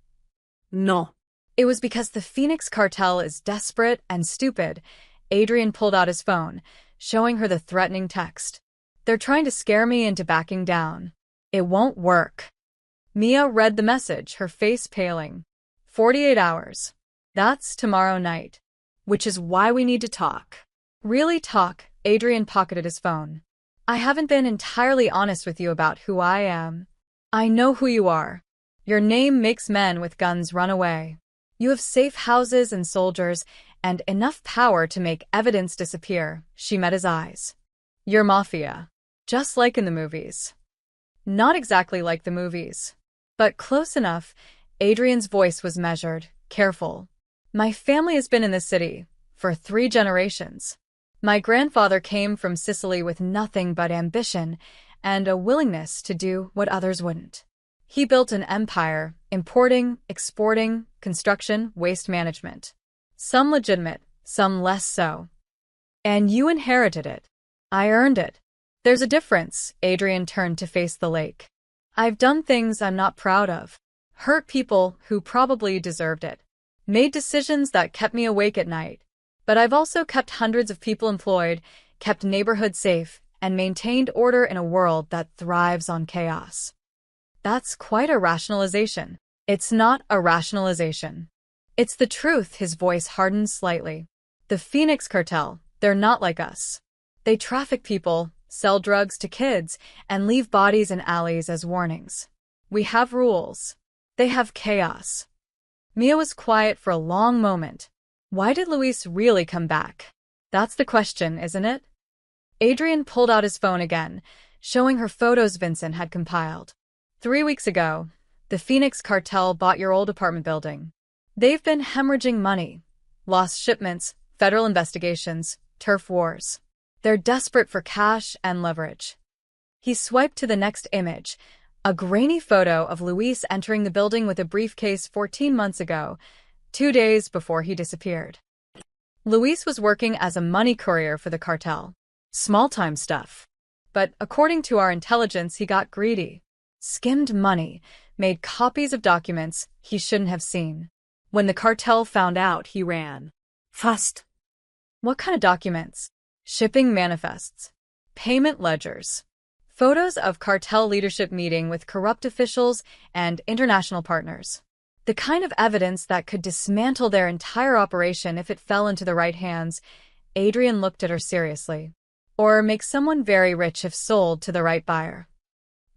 B: No.
A: It was because the Phoenix cartel is desperate and stupid. Adrian pulled out his phone, showing her the threatening text. They're trying to scare me into backing down. It won't work. Mia read the message, her face paling. 48 hours. That's tomorrow night.
B: Which is why we need to talk.
A: Really talk? Adrian pocketed his phone. I haven't been entirely honest with you about who I am. I know who you are. Your name makes men with guns run away. You have safe houses and soldiers, and enough power to make evidence disappear. She met his eyes. You're Mafia. Just like in the movies. Not exactly like the movies. But close enough. Adrian's voice was measured, careful. My family has been in this city for 3 generations. My grandfather came from Sicily with nothing but ambition and a willingness to do what others wouldn't. He built an empire, importing, exporting, construction, waste management. Some legitimate, some less so. And you inherited it. I earned it. There's a difference. Adrian turned to face the lake. I've done things I'm not proud of. Hurt people who probably deserved it. Made decisions that kept me awake at night. But I've also kept hundreds of people employed, kept neighborhoods safe, and maintained order in a world that thrives on chaos. That's quite a rationalization. It's not a rationalization. It's the truth. His voice hardened slightly. The Phoenix cartel, they're not like us. They traffic people, sell drugs to kids, and leave bodies in alleys as warnings. We have rules. They have chaos. Mia was quiet for a long moment. Why did Luis really come back? That's the question, isn't it? Adrian pulled out his phone again, showing her photos Vincent had compiled. 3 weeks ago, the Phoenix cartel bought your old apartment building. They've been hemorrhaging money. Lost shipments, federal investigations, turf wars. They're desperate for cash and leverage. He swiped to the next image, a grainy photo of Luis entering the building with a briefcase 14 months ago, 2 days before he disappeared. Luis was working as a money courier for the cartel. Small-time stuff. But according to our intelligence, he got greedy. Skimmed money, made copies of documents he shouldn't have seen. When the cartel found out, he ran.
B: Fast.
A: What kind of documents? Shipping manifests. Payment ledgers. Photos of cartel leadership meeting with corrupt officials and international partners. The kind of evidence that could dismantle their entire operation if it fell into the right hands. Adrian looked at her seriously. Or make someone very rich if sold to the right buyer.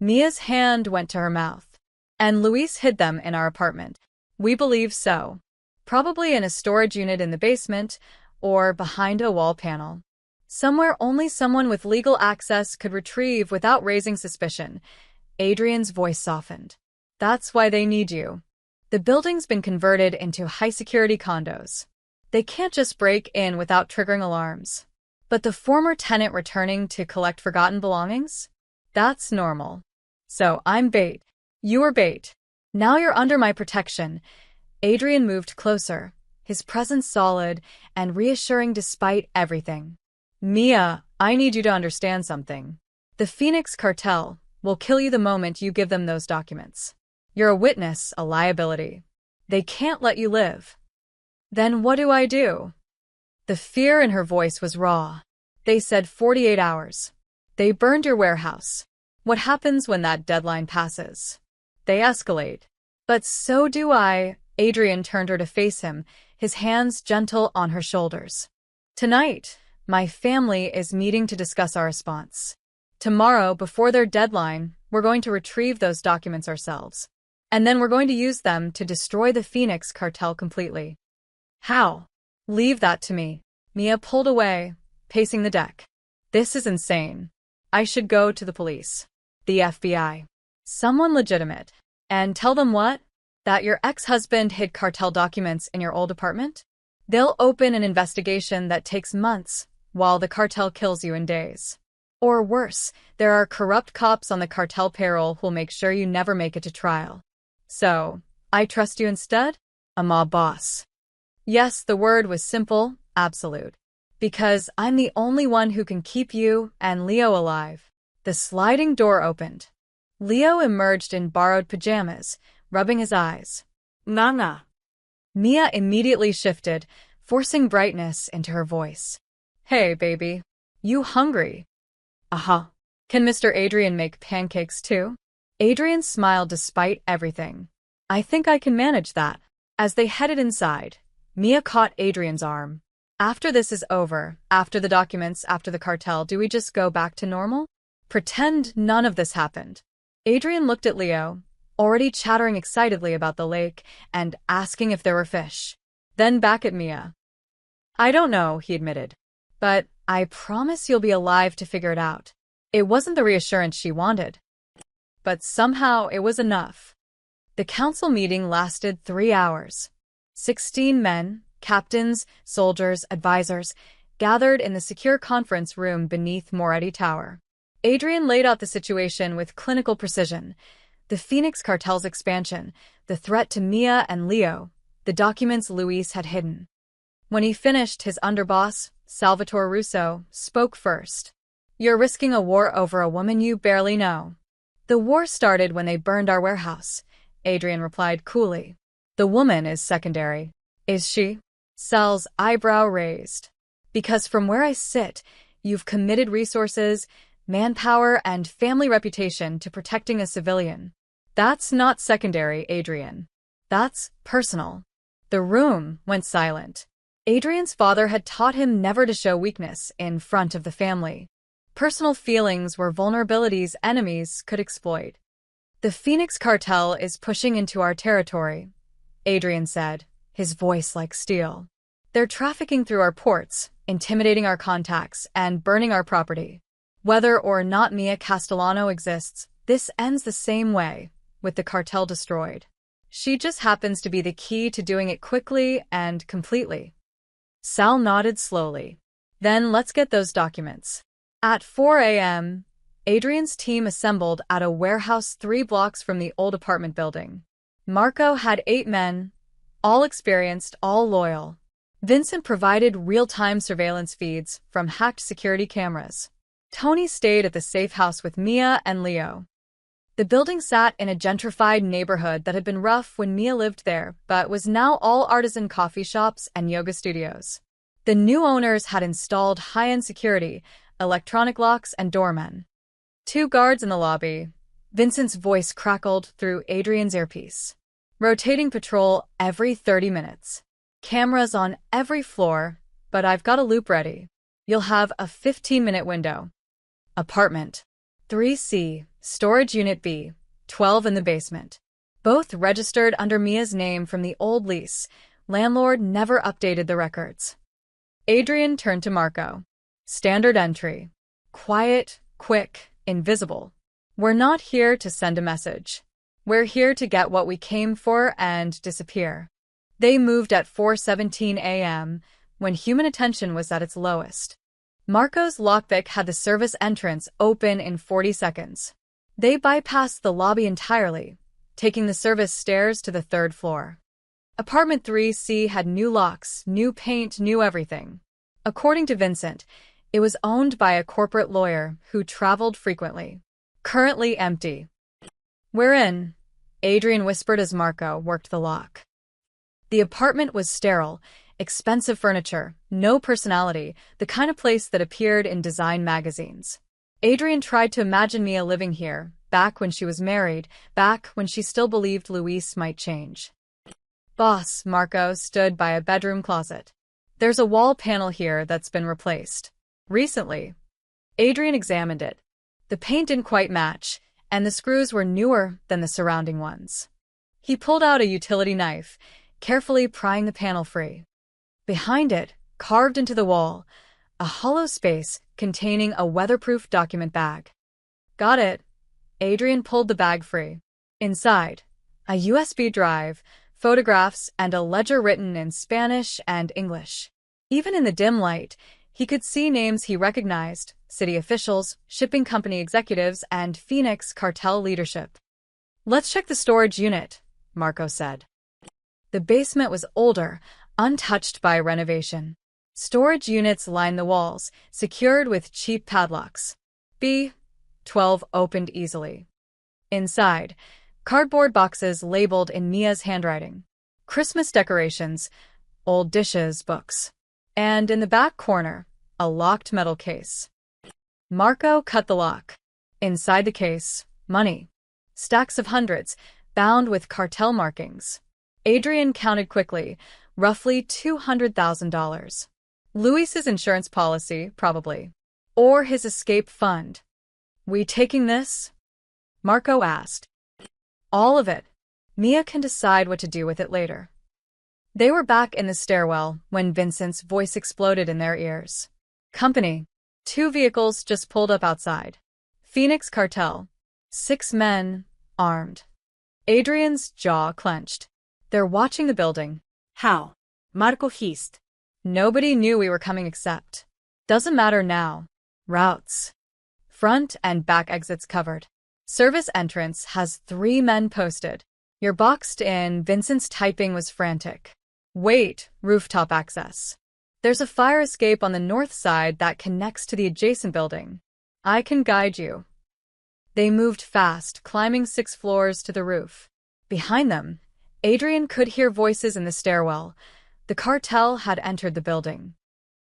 A: Mia's hand went to her mouth. And Luis hid them in our apartment. We believe so. Probably in a storage unit in the basement, or behind a wall panel. Somewhere only someone with legal access could retrieve without raising suspicion. Adrian's voice softened. That's why they need you. The building's been converted into high-security condos. They can't just break in without triggering alarms. But the former tenant returning to collect forgotten belongings? That's normal. So I'm bait. You're bait. Now you're under my protection. Adrian moved closer, his presence solid and reassuring despite everything. Mia, I need you to understand something. The Phoenix cartel will kill you the moment you give them those documents. You're a witness, a liability. They can't let you live. Then what do I do? The fear in her voice was raw. They said 48 hours. They burned your warehouse. What happens when that deadline passes? They escalate. But so do I. Adrian turned her to face him, his hands gentle on her shoulders. Tonight, my family is meeting to discuss our response. Tomorrow, before their deadline, we're going to retrieve those documents ourselves. And then we're going to use them to destroy the Phoenix cartel completely. How? Leave that to me. Mia pulled away, pacing the deck. This is insane. I should go to the police. The FBI. Someone legitimate. And tell them what? That your ex-husband hid cartel documents in your old apartment? They'll open an investigation that takes months, while the cartel kills you in days. Or worse, there are corrupt cops on the cartel payroll who'll make sure you never make it to trial. So, I trust you instead? A mob boss. Yes, the word was simple, absolute. Because I'm the only one who can keep you and Leo alive. The sliding door opened. Leo emerged in borrowed pajamas, rubbing his eyes.
B: Nana.
A: Mia immediately shifted, forcing brightness into her voice. Hey, baby. You hungry? Uh-huh. Can Mr. Adrian make pancakes too? Adrian smiled despite everything. I think I can manage that. As they headed inside, Mia caught Adrian's arm. After this is over, after the documents, after the cartel, do we just go back to normal? Pretend none of this happened. Adrian looked at Leo, already chattering excitedly about the lake and asking if there were fish. Then back at Mia. I don't know, he admitted. But I promise you'll be alive to figure it out. It wasn't the reassurance she wanted. But somehow it was enough. The council meeting lasted 3 hours. 16 men, captains, soldiers, advisors, gathered in the secure conference room beneath Moretti Tower. Adrian laid out the situation with clinical precision. The Phoenix cartel's expansion, the threat to Mia and Leo, the documents Luis had hidden. When he finished, his underboss, Salvatore Russo, spoke first. You're risking a war over a woman you barely know. The war started when they burned our warehouse, Adrian replied coolly. The woman is secondary. Is she? Sal's eyebrow raised. Because from where I sit, you've committed resources, manpower, and family reputation to protecting a civilian. That's not secondary, Adrian. That's personal. The room went silent. Adrian's father had taught him never to show weakness in front of the family. Personal feelings were vulnerabilities enemies could exploit. The Phoenix cartel is pushing into our territory, Adrian said, his voice like steel. They're trafficking through our ports, intimidating our contacts, and burning our property. Whether or not Mia Castellano exists, this ends the same way, with the cartel destroyed. She just happens to be the key to doing it quickly and completely. Sal nodded slowly. Then let's get those documents. At 4 a.m., Adrian's team assembled at a warehouse 3 blocks from the old apartment building. Marco had 8 men, all experienced, all loyal. Vincent provided real-time surveillance feeds from hacked security cameras. Tony stayed at the safe house with Mia and Leo. The building sat in a gentrified neighborhood that had been rough when Mia lived there, but was now all artisan coffee shops and yoga studios. The new owners had installed high-end security, electronic locks, and doormen. 2 guards in the lobby. Vincent's voice crackled through Adrian's earpiece. Rotating patrol every 30 minutes. Cameras on every floor, but I've got a loop ready. You'll have a 15-minute window. Apartment 3C, Storage Unit B, 12 in the basement. Both registered under Mia's name from the old lease. Landlord never updated the records. Adrian turned to Marco. Standard entry. Quiet, quick, invisible. We're not here to send a message. We're here to get what we came for and disappear. They moved at 4:17 a.m., when human attention was at its lowest. Marco's lockpick had the service entrance open in 40 seconds. They bypassed the lobby entirely, taking the service stairs to the 3rd floor. Apartment 3C had new locks, new paint, new everything. According to Vincent, it was owned by a corporate lawyer who traveled frequently. Currently empty. "We're in," Adrian whispered as Marco worked the lock. The apartment was sterile, expensive furniture, no personality, the kind of place that appeared in design magazines. Adrian tried to imagine Mia living here, back when she was married, back when she still believed Luis might change. "Boss," Marco stood by a bedroom closet. "There's a wall panel here that's been replaced. Recently." Adrian examined it. The paint didn't quite match, and the screws were newer than the surrounding ones. He pulled out a utility knife, carefully prying the panel free. Behind it, carved into the wall, a hollow space containing a weatherproof document bag. "Got it." Adrian pulled the bag free. Inside, a USB drive, photographs, and a ledger written in Spanish and English. Even in the dim light, he could see names he recognized: city officials, shipping company executives, and Phoenix cartel leadership. "Let's check the storage unit," Marco said. The basement was older, untouched by renovation. Storage units lined the walls, secured with cheap padlocks. B12 opened easily. Inside, cardboard boxes labeled in Mia's handwriting. Christmas decorations, old dishes, books. And in the back corner, a locked metal case. Marco cut the lock. Inside the case, money. Stacks of hundreds, bound with cartel markings. Adrian counted quickly, roughly $200,000. Luis's insurance policy, probably. Or his escape fund. "We taking this?" Marco asked. "All of it. Mia can decide what to do with it later." They were back in the stairwell when Vincent's voice exploded in their ears. "Company. 2 vehicles just pulled up outside. Phoenix cartel. 6 men, armed." Adrian's jaw clenched. "They're watching the building."
B: How? Marco hissed.
A: "Nobody knew we were coming except. Doesn't matter now. Routes. Front and back exits covered. Service entrance has 3 men posted. You're boxed in." Vincent's typing was frantic. "Wait, rooftop access. There's a fire escape on the north side that connects to the adjacent building. I can guide you." They moved fast, climbing 6 floors to the roof. Behind them, Adrian could hear voices in the stairwell. The cartel had entered the building.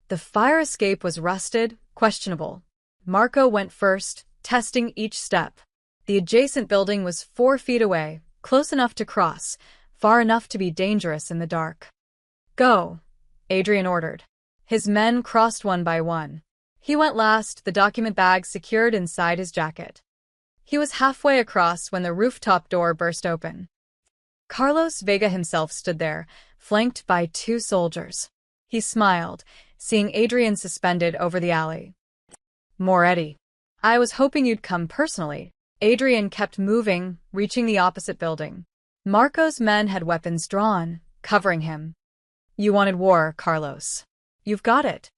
A: The fire escape was rusted, questionable. Marco went first, testing each step. The adjacent building was 4 feet away, close enough to cross, far enough to be dangerous in the dark. "Go," Adrian ordered. His men crossed one by one. He went last, the document bag secured inside his jacket. He was halfway across when the rooftop door burst open. Carlos Vega himself stood there, flanked by 2 soldiers. He smiled, seeing Adrian suspended over the alley. "Moretti. I was hoping you'd come personally." Adrian kept moving, reaching the opposite building. Marco's men had weapons drawn, covering him. "You wanted war, Carlos. You've got it."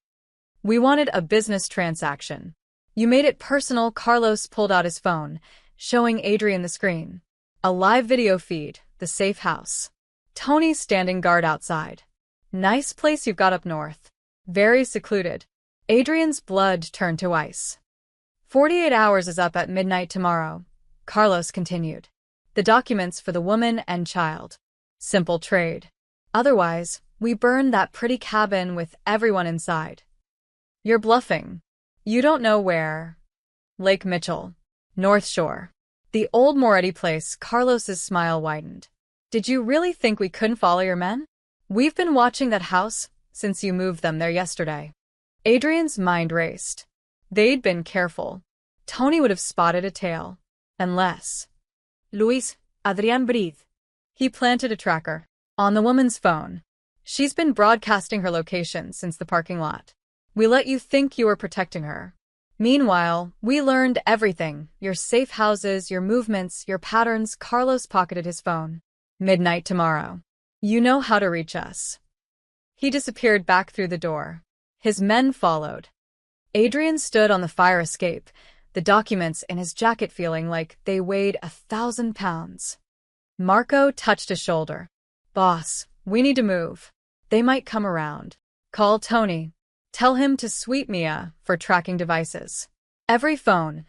A: "We wanted a business transaction." "You made it personal." Carlos pulled out his phone, showing Adrian the screen. A live video feed, the safe house. Tony's standing guard outside. "Nice place you've got up north. Very secluded." Adrian's blood turned to ice. 48 hours is up at midnight tomorrow," Carlos continued. "The documents for the woman and child. Simple trade. Otherwise, we burn that pretty cabin with everyone inside." "You're bluffing. You don't know where." "Lake Mitchell. North Shore. The old Moretti place." Carlos's smile widened. "Did you really think we couldn't follow your men? We've been watching that house since you moved them there yesterday." Adrian's mind raced. They'd been careful. Tony would have spotted a tail. Unless...
B: Luis, Adrian, breathe.
A: He planted a tracker on the woman's phone. "She's been broadcasting her location since the parking lot. We let you think you were protecting her. Meanwhile, we learned everything. Your safe houses, your movements, your patterns." Carlos pocketed his phone. "Midnight tomorrow. You know how to reach us." He disappeared back through the door. His men followed. Adrian stood on the fire escape, the documents in his jacket feeling like they weighed 1,000 pounds. Marco touched his shoulder. "Boss, We need to move. They might come around. Call Tony. Tell him to sweep Mia for tracking devices. Every phone,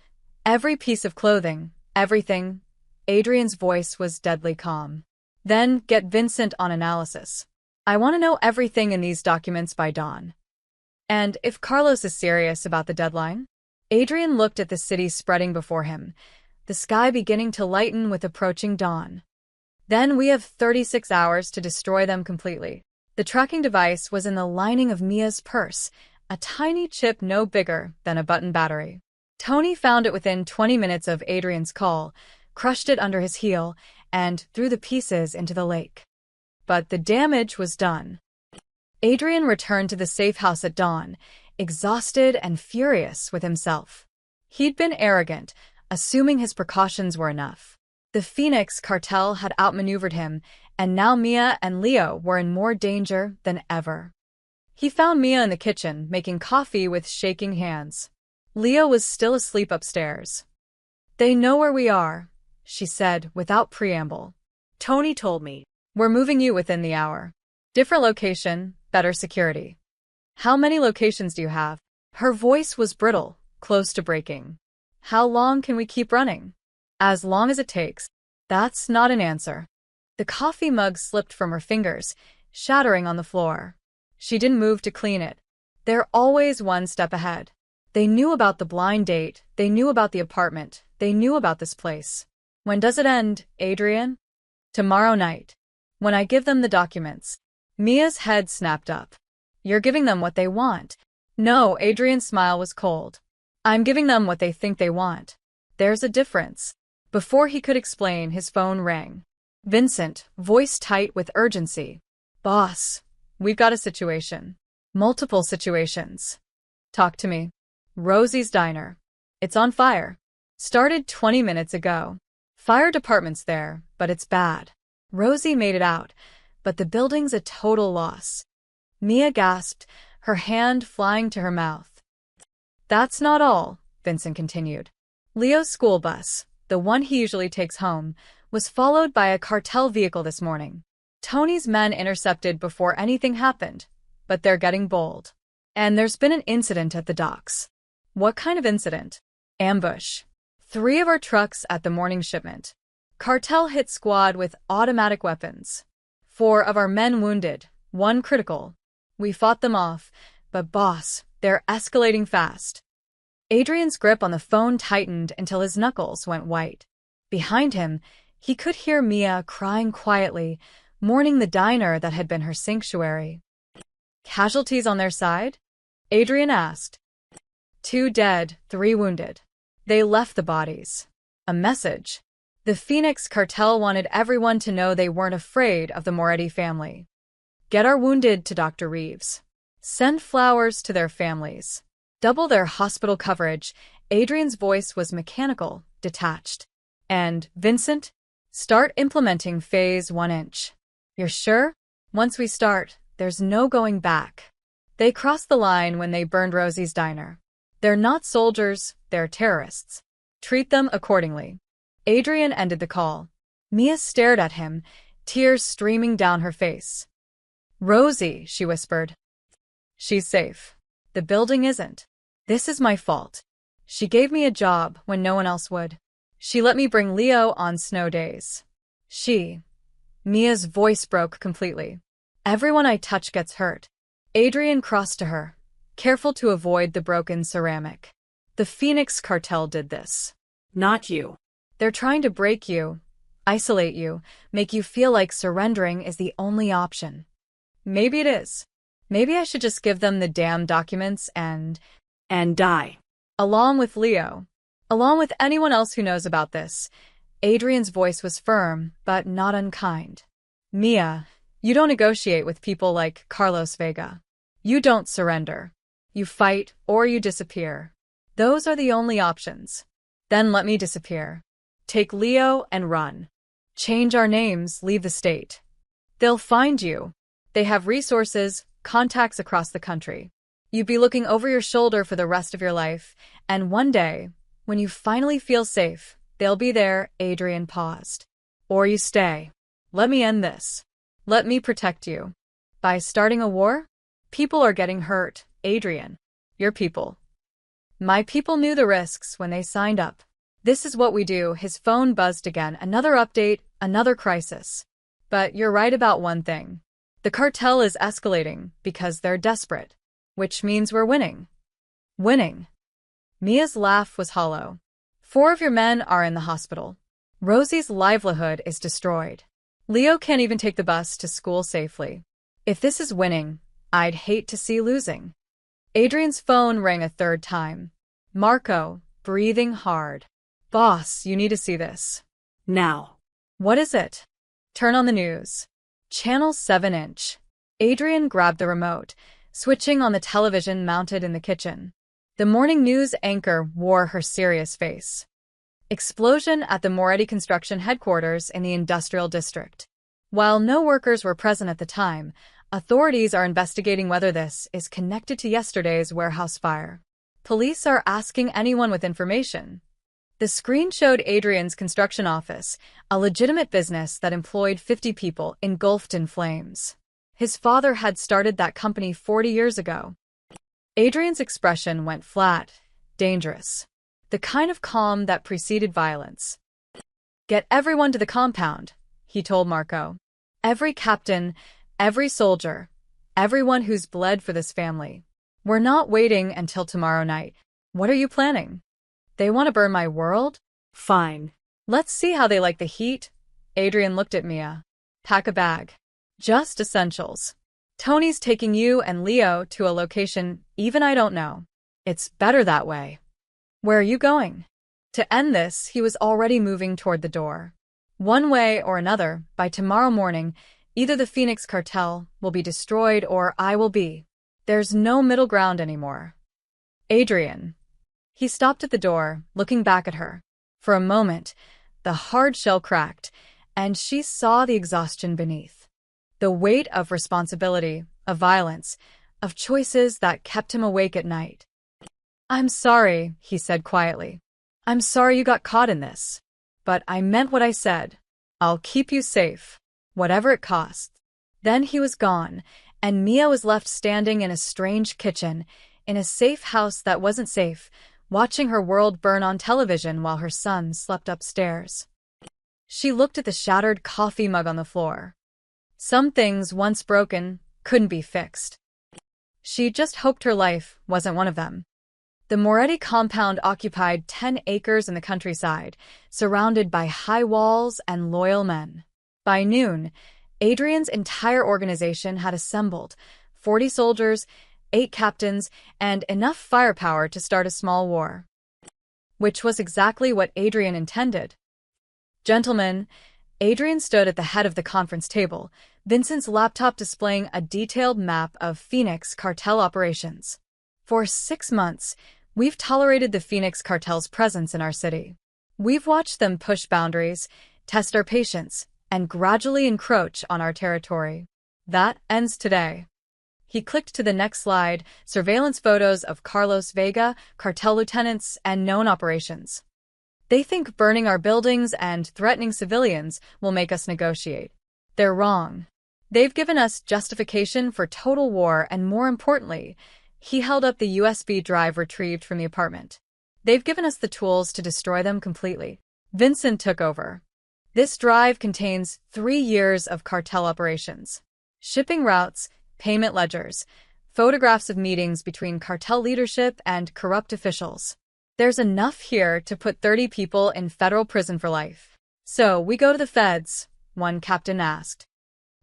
A: every piece of clothing, everything. Adrian's voice was deadly calm. Then get Vincent on analysis. I want to know everything in these documents by dawn. And if Carlos is serious about the deadline? Adrian looked at the city spreading before him, the sky beginning to lighten with approaching dawn. Then we have 36 hours to destroy them completely. The tracking device was in the lining of Mia's purse, a tiny chip no bigger than a button battery. Tony found it within 20 minutes of Adrian's call, crushed it under his heel, and threw the pieces into the lake. But the damage was done. Adrian returned to the safe house at dawn, exhausted and furious with himself. He'd been arrogant, assuming his precautions were enough. The Phoenix cartel had outmaneuvered him, and now Mia and Leo were in more danger than ever. He found Mia in the kitchen, making coffee with shaking hands. Leo was still asleep upstairs. They know where we are, she said without preamble.
B: Tony told me.
A: We're moving you within the hour. Different location, better security. How many locations do you have? Her voice was brittle, close to breaking. How long can we keep running? As long as it takes. That's not an answer. The coffee mug slipped from her fingers, shattering on the floor. She didn't move to clean it. They're always one step ahead. They knew about the blind date, they knew about the apartment, they knew about this place. When does it end, Adrian? Tomorrow night. When I give them the documents. Mia's head snapped up. You're giving them what they want. No, Adrian's smile was cold. I'm giving them what they think they want. There's a difference. Before he could explain, his phone rang. Vincent, voice tight with urgency. Boss, we've got a situation. Multiple situations. Talk to me. Rosie's diner. It's on fire. Started 20 minutes ago. Fire department's there, but it's bad. Rosie made it out, but the building's a total loss. Mia gasped, her hand flying to her mouth. That's not all, Vincent continued. Leo's school bus, the one he usually takes home, was followed by a cartel vehicle this morning. Tony's men intercepted before anything happened, but they're getting bold. And there's been an incident at the docks. What kind of incident? Ambush. 3 of our trucks at the morning shipment. Cartel hit squad with automatic weapons. 4 of our men wounded, 1 critical. We fought them off, but boss, they're escalating fast. Adrian's grip on the phone tightened until his knuckles went white. Behind him, he could hear Mia crying quietly, mourning the diner that had been her sanctuary. Casualties on their side? Adrian asked. 2 dead, 3 wounded. They left the bodies. A message. The Phoenix cartel wanted everyone to know they weren't afraid of the Moretti family. Get our wounded to Dr. Reeves. Send flowers to their families. Double their hospital coverage. Adrian's voice was mechanical, detached. And, Vincent? Start implementing phase 1 inch. You're sure? Once we start, there's no going back. They crossed the line when they burned Rosie's diner. They're not soldiers, they're terrorists. Treat them accordingly. Adrian ended the call. Mia stared at him, tears streaming down her face. Rosie, she whispered. She's safe. The building isn't. This is my fault. She gave me a job when no one else would. She let me bring Leo on snow days. Mia's voice broke completely. Everyone I touch gets hurt. Adrian crossed to her, careful to avoid the broken ceramic. The Phoenix cartel did this.
B: Not you.
A: They're trying to break you, isolate you, make you feel like surrendering is the only option. Maybe it is. Maybe I should just give them the damn documents and
B: die.
A: Along with Leo. Along with anyone else who knows about this. Adrian's voice was firm, but not unkind. Mia, you don't negotiate with people like Carlos Vega. You don't surrender. You fight or you disappear. Those are the only options. Then let me disappear. Take Leo and run. Change our names, leave the state. They'll find you. They have resources, contacts across the country. You'd be looking over your shoulder for the rest of your life, and one day, when you finally feel safe, they'll be there. Adrian paused. Or you stay. Let me end this. Let me protect you. By starting a war? People are getting hurt, Adrian. Your people. My people knew the risks when they signed up. This is what we do. His phone buzzed again. Another update, another crisis. But you're right about one thing. The cartel is escalating because they're desperate. Which means we're winning. Winning. Mia's laugh was hollow. 4 of your men are in the hospital. Rosie's livelihood is destroyed. Leo can't even take the bus to school safely. If this is winning, I'd hate to see losing. Adrian's phone rang a third time. Marco, breathing hard. Boss, you need to see this.
B: Now.
A: What is it? Turn on the news. Channel 7-inch. Adrian grabbed the remote, switching on the television mounted in the kitchen. The morning news anchor wore her serious face. Explosion at the Moretti construction headquarters in the industrial district. While no workers were present at the time, authorities are investigating whether this is connected to yesterday's warehouse fire. Police are asking anyone with information. The screen showed Adrian's construction office, a legitimate business that employed 50 people, engulfed in flames. His father had started that company 40 years ago. Adrian's expression went flat, dangerous. The kind of calm that preceded violence. Get everyone to the compound, he told Marco. Every captain, every soldier, everyone who's bled for this family. We're not waiting until tomorrow night. What are you planning? They want to burn my world?
B: Fine.
A: Let's see how they like the heat. Adrian looked at Mia. Pack a bag. Just essentials. Tony's taking you and Leo to a location even I don't know. It's better that way. Where are you going? To end this, he was already moving toward the door. One way or another, by tomorrow morning, either the Phoenix cartel will be destroyed or I will be. There's no middle ground anymore. Adrian. He stopped at the door, looking back at her. For a moment, the hard shell cracked, and she saw the exhaustion beneath. The weight of responsibility, of violence, of choices that kept him awake at night. I'm sorry, he said quietly. I'm sorry you got caught in this. But I meant what I said. I'll keep you safe, whatever it costs. Then he was gone, and Mia was left standing in a strange kitchen, in a safe house that wasn't safe, watching her world burn on television while her son slept upstairs. She looked at the shattered coffee mug on the floor. Some things, once broken, couldn't be fixed. She just hoped her life wasn't one of them. The Moretti compound occupied 10 acres in the countryside, surrounded by high walls and loyal men. By noon, Adrian's entire organization had assembled, 40 soldiers, 8 captains, and enough firepower to start a small war. Which was exactly what Adrian intended. Gentlemen, Adrian stood at the head of the conference table, Vincent's laptop displaying a detailed map of Phoenix cartel operations. For 6 months, we've tolerated the Phoenix cartel's presence in our city. We've watched them push boundaries, test our patience, and gradually encroach on our territory. That ends today. He clicked to the next slide, surveillance photos of Carlos Vega, cartel lieutenants, and known operations. They think burning our buildings and threatening civilians will make us negotiate. They're wrong. They've given us justification for total war, and more importantly, he held up the USB drive retrieved from the apartment. They've given us the tools to destroy them completely. Vincent took over. This drive contains 3 years of cartel operations. Shipping routes, payment ledgers, photographs of meetings between cartel leadership and corrupt officials. There's enough here to put 30 people in federal prison for life. So we go to the feds, one captain asked.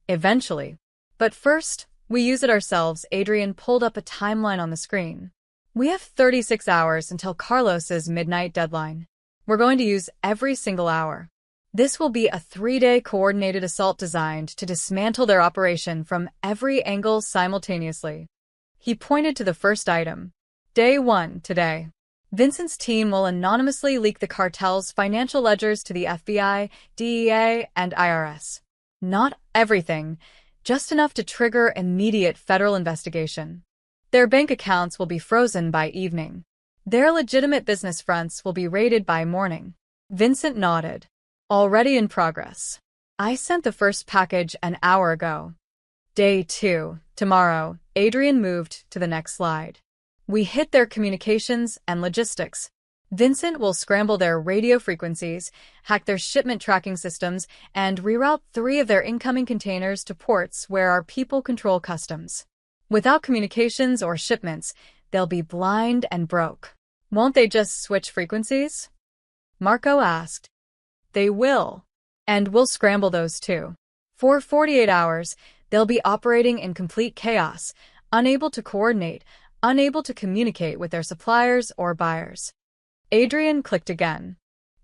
A: Eventually. But first, we use it ourselves. Adrian pulled up a timeline on the screen. We have 36 hours until Carlos's midnight deadline. We're going to use every single hour. This will be a 3-day coordinated assault designed to dismantle their operation from every angle simultaneously. He pointed to the first item. Day 1, today. Vincent's team will anonymously leak the cartel's financial ledgers to the FBI, DEA, and IRS. Not everything, just enough to trigger immediate federal investigation. Their bank accounts will be frozen by evening. Their legitimate business fronts will be raided by morning. Vincent nodded. Already in progress. I sent the first package an hour ago. Day 2. Tomorrow, Adrian moved to the next slide. We hit their communications and logistics. Vincent will scramble their radio frequencies, hack their shipment tracking systems, and reroute 3 of their incoming containers to ports where our people control customs. Without communications or shipments, they'll be blind and broke. Won't they just switch frequencies? Marco asked. They will. And we'll scramble those too. For 48 hours, they'll be operating in complete chaos, unable to coordinate, unable to communicate with their suppliers or buyers. Adrian clicked again.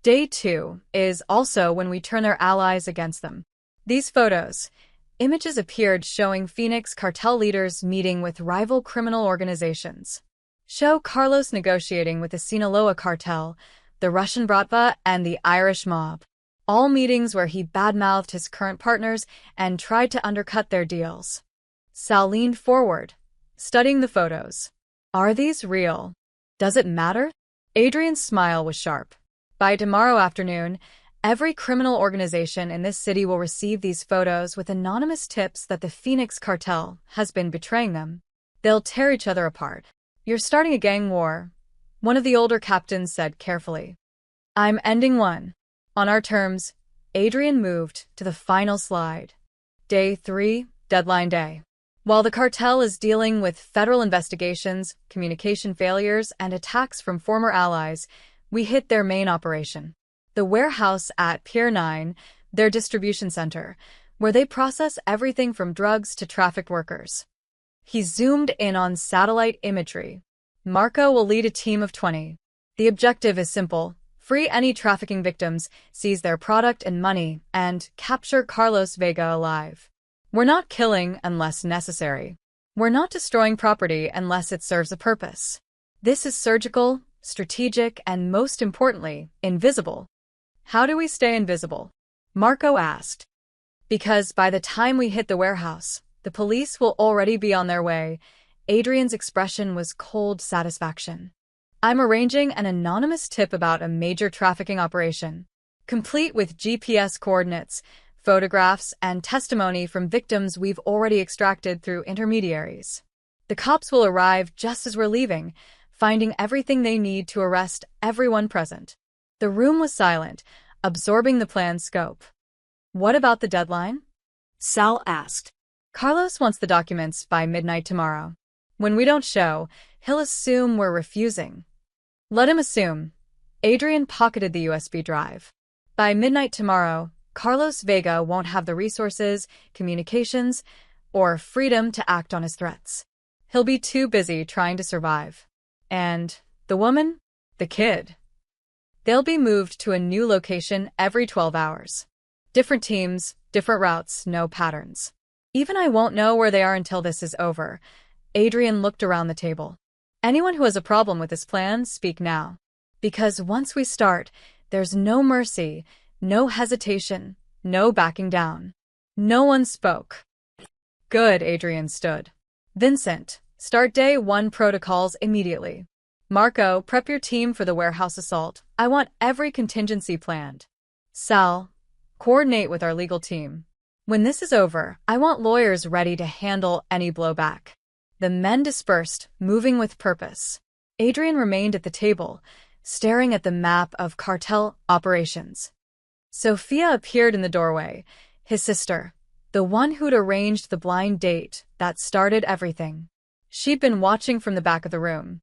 A: Day 2 is also when we turn their allies against them. These photos, images appeared showing Phoenix cartel leaders meeting with rival criminal organizations. Show Carlos negotiating with the Sinaloa cartel, the Russian Bratva, and the Irish mob. All meetings where he badmouthed his current partners and tried to undercut their deals. Sal leaned forward, studying the photos. Are these real? Does it matter? Adrian's smile was sharp. By tomorrow afternoon, every criminal organization in this city will receive these photos with anonymous tips that the Phoenix cartel has been betraying them. They'll tear each other apart. You're starting a gang war, one of the older captains said carefully. I'm ending one. On our terms. Adrian moved to the final slide. Day 3, deadline day. While the cartel is dealing with federal investigations, communication failures, and attacks from former allies, we hit their main operation. The warehouse at Pier 9, their distribution center, where they process everything from drugs to trafficked workers. He zoomed in on satellite imagery. Marco will lead a team of 20. The objective is simple. Free any trafficking victims, seize their product and money, and capture Carlos Vega alive. We're not killing unless necessary. We're not destroying property unless it serves a purpose. This is surgical, strategic, and most importantly, invisible. How do we stay invisible? Marco asked. Because by the time we hit the warehouse, the police will already be on their way. Adrian's expression was cold satisfaction. I'm arranging an anonymous tip about a major trafficking operation, complete with GPS coordinates, photographs, and testimony from victims we've already extracted through intermediaries. The cops will arrive just as we're leaving, finding everything they need to arrest everyone present. The room was silent, absorbing the plan's scope. What about the deadline?
B: Sal asked.
A: Carlos wants the documents by midnight tomorrow. When we don't show, he'll assume we're refusing. Let him assume. Adrian pocketed the USB drive. By midnight tomorrow, Carlos Vega won't have the resources, communications, or freedom to act on his threats. He'll be too busy trying to survive. And the woman? The kid? They'll be moved to a new location every 12 hours. Different teams, different routes, no patterns. Even I won't know where they are until this is over. Adrian looked around the table. Anyone who has a problem with this plan, speak now. Because once we start, there's no mercy, no hesitation, no backing down. No one spoke. Good, Adrian stood. Vincent, start day 1 protocols immediately. Marco, prep your team for the warehouse assault. I want every contingency planned. Sal, coordinate with our legal team. When this is over, I want lawyers ready to handle any blowback. The men dispersed, moving with purpose. Adrian remained at the table, staring at the map of cartel operations. Sophia appeared in the doorway, his sister, the one who'd arranged the blind date that started everything. She'd been watching from the back of the room.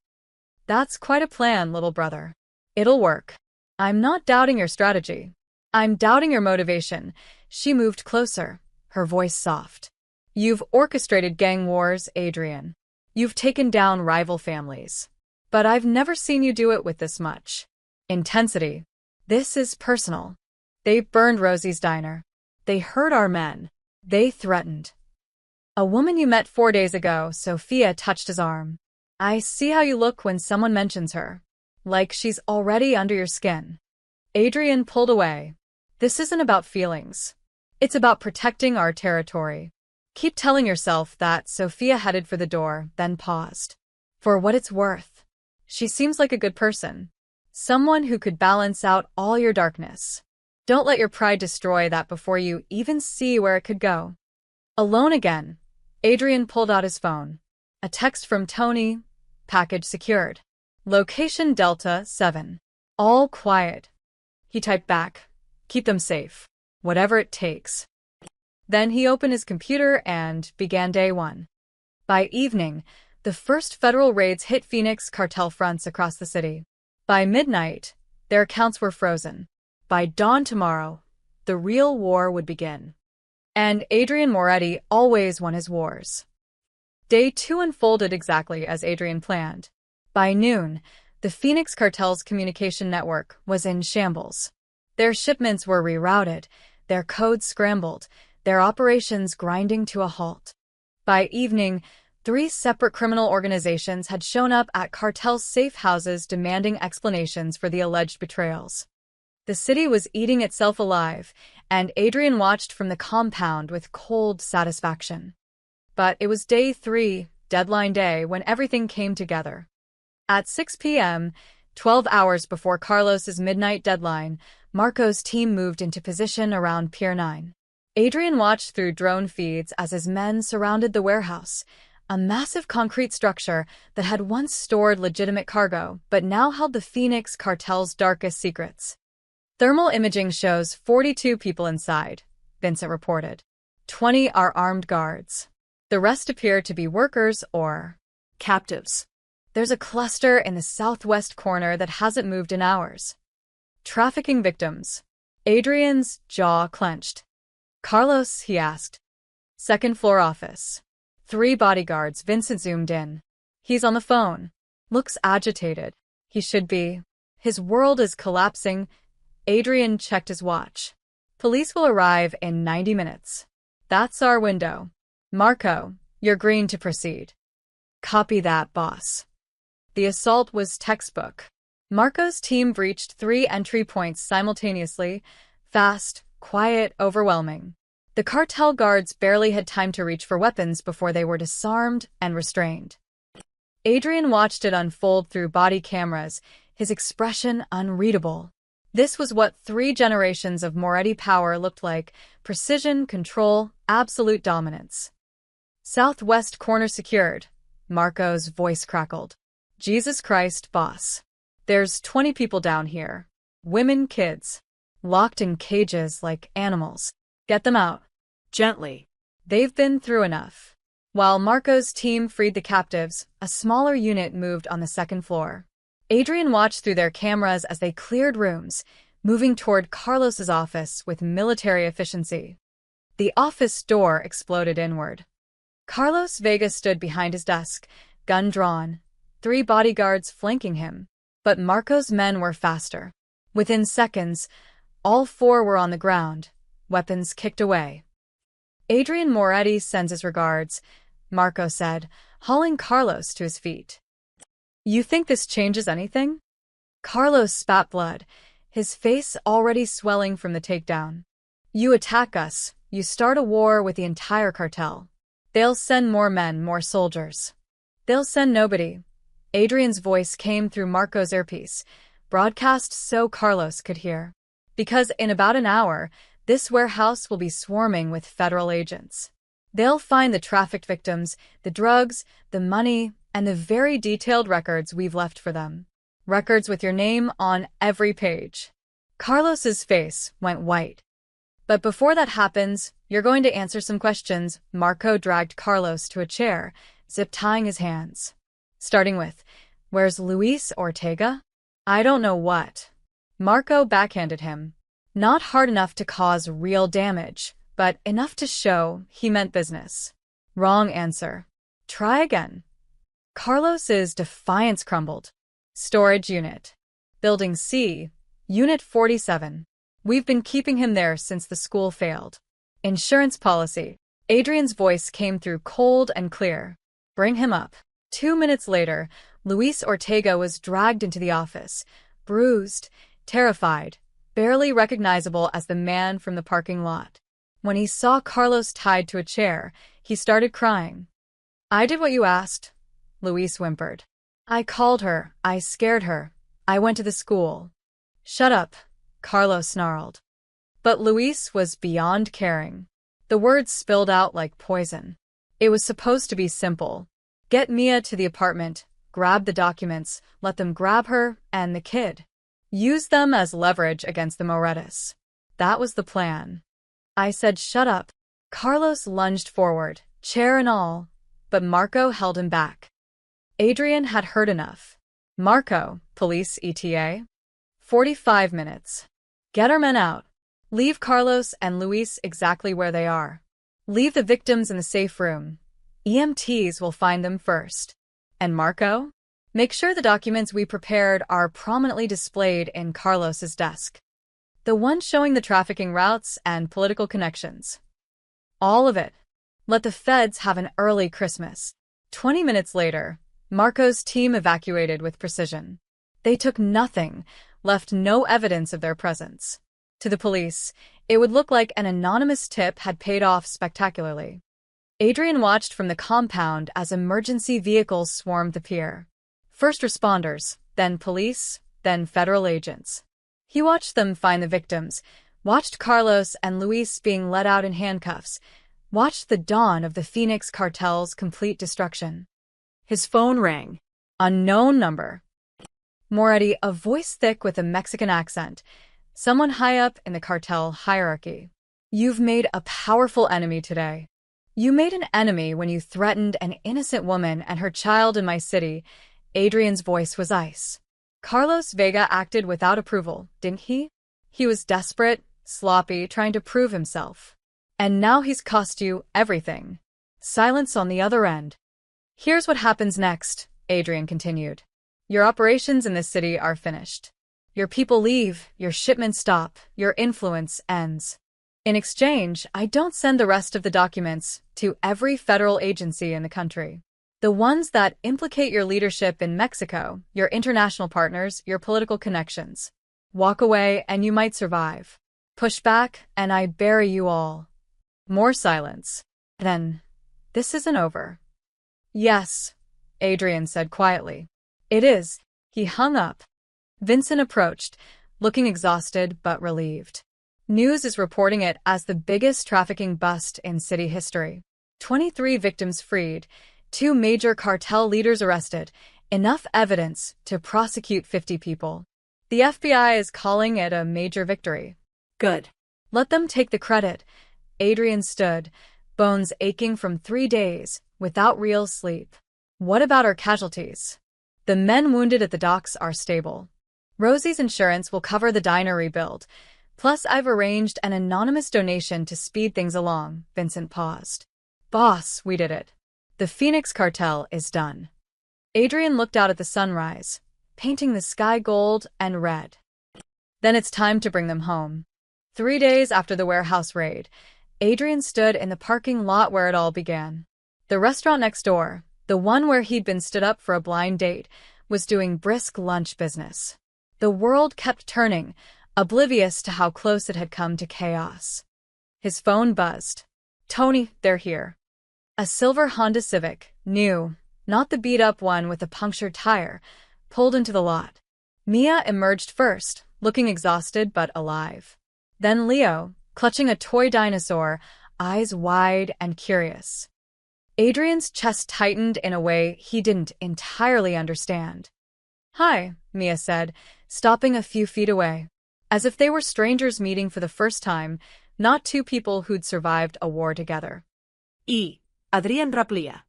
A: That's quite a plan, little brother. It'll work. I'm not doubting your strategy. I'm doubting your motivation. She moved closer, her voice soft. You've orchestrated gang wars, Adrian. You've taken down rival families. But I've never seen you do it with this much intensity. This is personal. They burned Rosie's diner. They hurt our men. They threatened. A woman you met 4 days ago, Sophia touched his arm. I see how you look when someone mentions her. Like she's already under your skin. Adrian pulled away. This isn't about feelings. It's about protecting our territory. Keep telling yourself that. Sophia headed for the door, then paused. For what it's worth. She seems like a good person. Someone who could balance out all your darkness. Don't let your pride destroy that before you even see where it could go. Alone again, Adrian pulled out his phone. A text from Tony, package secured. Location Delta 7. All quiet. He typed back, keep them safe, whatever it takes. Then he opened his computer and began day one. By evening, the first federal raids hit Phoenix cartel fronts across the city. By midnight, their accounts were frozen. By dawn tomorrow, the real war would begin. And Adrian Moretti always won his wars. Day 2 unfolded exactly as Adrian planned. By noon, the Phoenix cartel's communication network was in shambles. Their shipments were rerouted, their codes scrambled, their operations grinding to a halt. By evening, 3 separate criminal organizations had shown up at cartel's safe houses demanding explanations for the alleged betrayals. The city was eating itself alive, and Adrian watched from the compound with cold satisfaction. But it was day 3, deadline day, when everything came together. At 6 p.m., 12 hours before Carlos's midnight deadline, Marco's team moved into position around Pier 9. Adrian watched through drone feeds as his men surrounded the warehouse, a massive concrete structure that had once stored legitimate cargo but now held the Phoenix cartel's darkest secrets. Thermal imaging shows 42 people inside, Vincent reported. 20 are armed guards. The rest appear to be workers or
B: Captives.
A: There's a cluster in the southwest corner that hasn't moved in hours. Trafficking victims. Adrian's jaw clenched. Carlos, he asked. Second floor office. 3 bodyguards. Vincent zoomed in. He's on the phone. Looks agitated. He should be. His world is collapsing. Adrian checked his watch. Police will arrive in 90 minutes. That's our window. Marco, you're green to proceed. Copy that, boss. The assault was textbook. Marco's team breached 3 entry points simultaneously. Fast, quiet, overwhelming. The cartel guards barely had time to reach for weapons before they were disarmed and restrained. Adrian watched it unfold through body cameras, his expression unreadable. This was what 3 generations of Moretti power looked like: precision, control, absolute dominance. Southwest corner secured. Marco's voice crackled. Jesus Christ, boss. There's 20 people down here. Women, kids. Locked in cages like animals. Get them out.
B: Gently.
A: They've been through enough. While Marco's team freed the captives, a smaller unit moved on the second floor. Adrian watched through their cameras as they cleared rooms, moving toward Carlos's office with military efficiency. The office door exploded inward. Carlos Vega stood behind his desk, gun drawn, 3 bodyguards flanking him. But Marco's men were faster. Within seconds, all 4 were on the ground, weapons kicked away. Adrian Moretti sends his regards, Marco said, hauling Carlos to his feet. You think this changes anything? Carlos spat blood, his face already swelling from the takedown. You attack us, you start a war with the entire cartel. They'll send more men, more soldiers. They'll send nobody. Adrian's voice came through Marco's earpiece, broadcast so Carlos could hear. Because in about an hour, this warehouse will be swarming with federal agents. They'll find the trafficked victims, the drugs, the money, and the very detailed records we've left for them. Records with your name on every page. Carlos's face went white. But before that happens, you're going to answer some questions. Marco dragged Carlos to a chair, zip-tying his hands. Starting with, where's Luis Ortega? I don't know what. Marco backhanded him. Not hard enough to cause real damage, but enough to show he meant business. Wrong answer. Try again. Carlos's defiance crumbled. Storage unit. Building C, Unit 47. We've been keeping him there since the school failed. Insurance policy. Adrian's voice came through cold and clear. Bring him up. 2 minutes later, Luis Ortega was dragged into the office, bruised, terrified, barely recognizable as the man from the parking lot. When he saw Carlos tied to a chair, he started crying. I did what you asked, Luis whimpered. I called her, I scared her, I went to the school. Shut up, Carlos snarled. But Luis was beyond caring. The words spilled out like poison. It was supposed to be simple. Get Mia to the apartment, grab the documents, let them grab her and the kid. Use them as leverage against the Moretus. That was the plan. I said, shut up. Carlos lunged forward, chair and all, but Marco held him back. Adrian had heard enough. Marco, police ETA? 45 minutes. Get our men out. Leave Carlos and Luis exactly where they are. Leave the victims in the safe room. EMTs will find them first. And Marco? Make sure the documents we prepared are prominently displayed in Carlos's desk. The one showing the trafficking routes and political connections. All of it. Let the feds have an early Christmas. 20 minutes later, Marco's team evacuated with precision. They took nothing, left no evidence of their presence. To the police, it would look like an anonymous tip had paid off spectacularly. Adrian watched from the compound as emergency vehicles swarmed the pier. First responders, then police, then federal agents. He watched them find the victims, watched Carlos and Luis being let out in handcuffs, watched the dawn of the Phoenix cartel's complete destruction.
B: His phone rang.
A: Unknown number. Moretti, a voice thick with a Mexican accent. Someone high up in the cartel hierarchy. You've made a powerful enemy today. You made an enemy when you threatened an innocent woman and her child in my city. Adrian's voice was ice. Carlos Vega acted without approval, didn't he? He was desperate, sloppy, trying to prove himself. And now he's cost you everything. Silence on the other end. Here's what happens next, Adrian continued. Your operations in this city are finished. Your people leave, your shipments stop, your influence ends. In exchange, I don't send the rest of the documents to every federal agency in the country. The ones that implicate your leadership in Mexico, your international partners, your political connections. Walk away and you might survive. Push back and I bury you all. More silence. Then, this isn't over. Yes, Adrian said quietly. It is. He hung up. Vincent approached, looking exhausted but relieved. News is reporting it as the biggest trafficking bust in city history. 23 victims freed, 2 major cartel leaders arrested, enough evidence to prosecute 50 people. The FBI is calling it a major victory.
B: Good.
A: Let them take the credit. Adrian stood, bones aching from 3 days, without real sleep. What about our casualties? The men wounded at the docks are stable. Rosie's insurance will cover the diner rebuild. Plus, I've arranged an anonymous donation to speed things along. Vincent paused. Boss, we did it. The Phoenix cartel is done. Adrian looked out at the sunrise, painting the sky gold and red. Then it's time to bring them home. 3 days after the warehouse raid, Adrian stood in the parking lot where it all began. The restaurant next door, the one where he'd been stood up for a blind date, was doing brisk lunch business. The world kept turning, oblivious to how close it had come to chaos. His phone buzzed. Tony, they're here. A silver Honda Civic, new, not the beat-up one with a punctured tire, pulled into the lot. Mia emerged first, looking exhausted but alive. Then Leo, clutching a toy dinosaur, eyes wide and curious. Adrian's chest tightened in a way he didn't entirely understand. Hi, Mia said, stopping a few feet away. As if they were strangers meeting for the first time, not 2 people who'd survived a war together.
B: Adrian Raplia.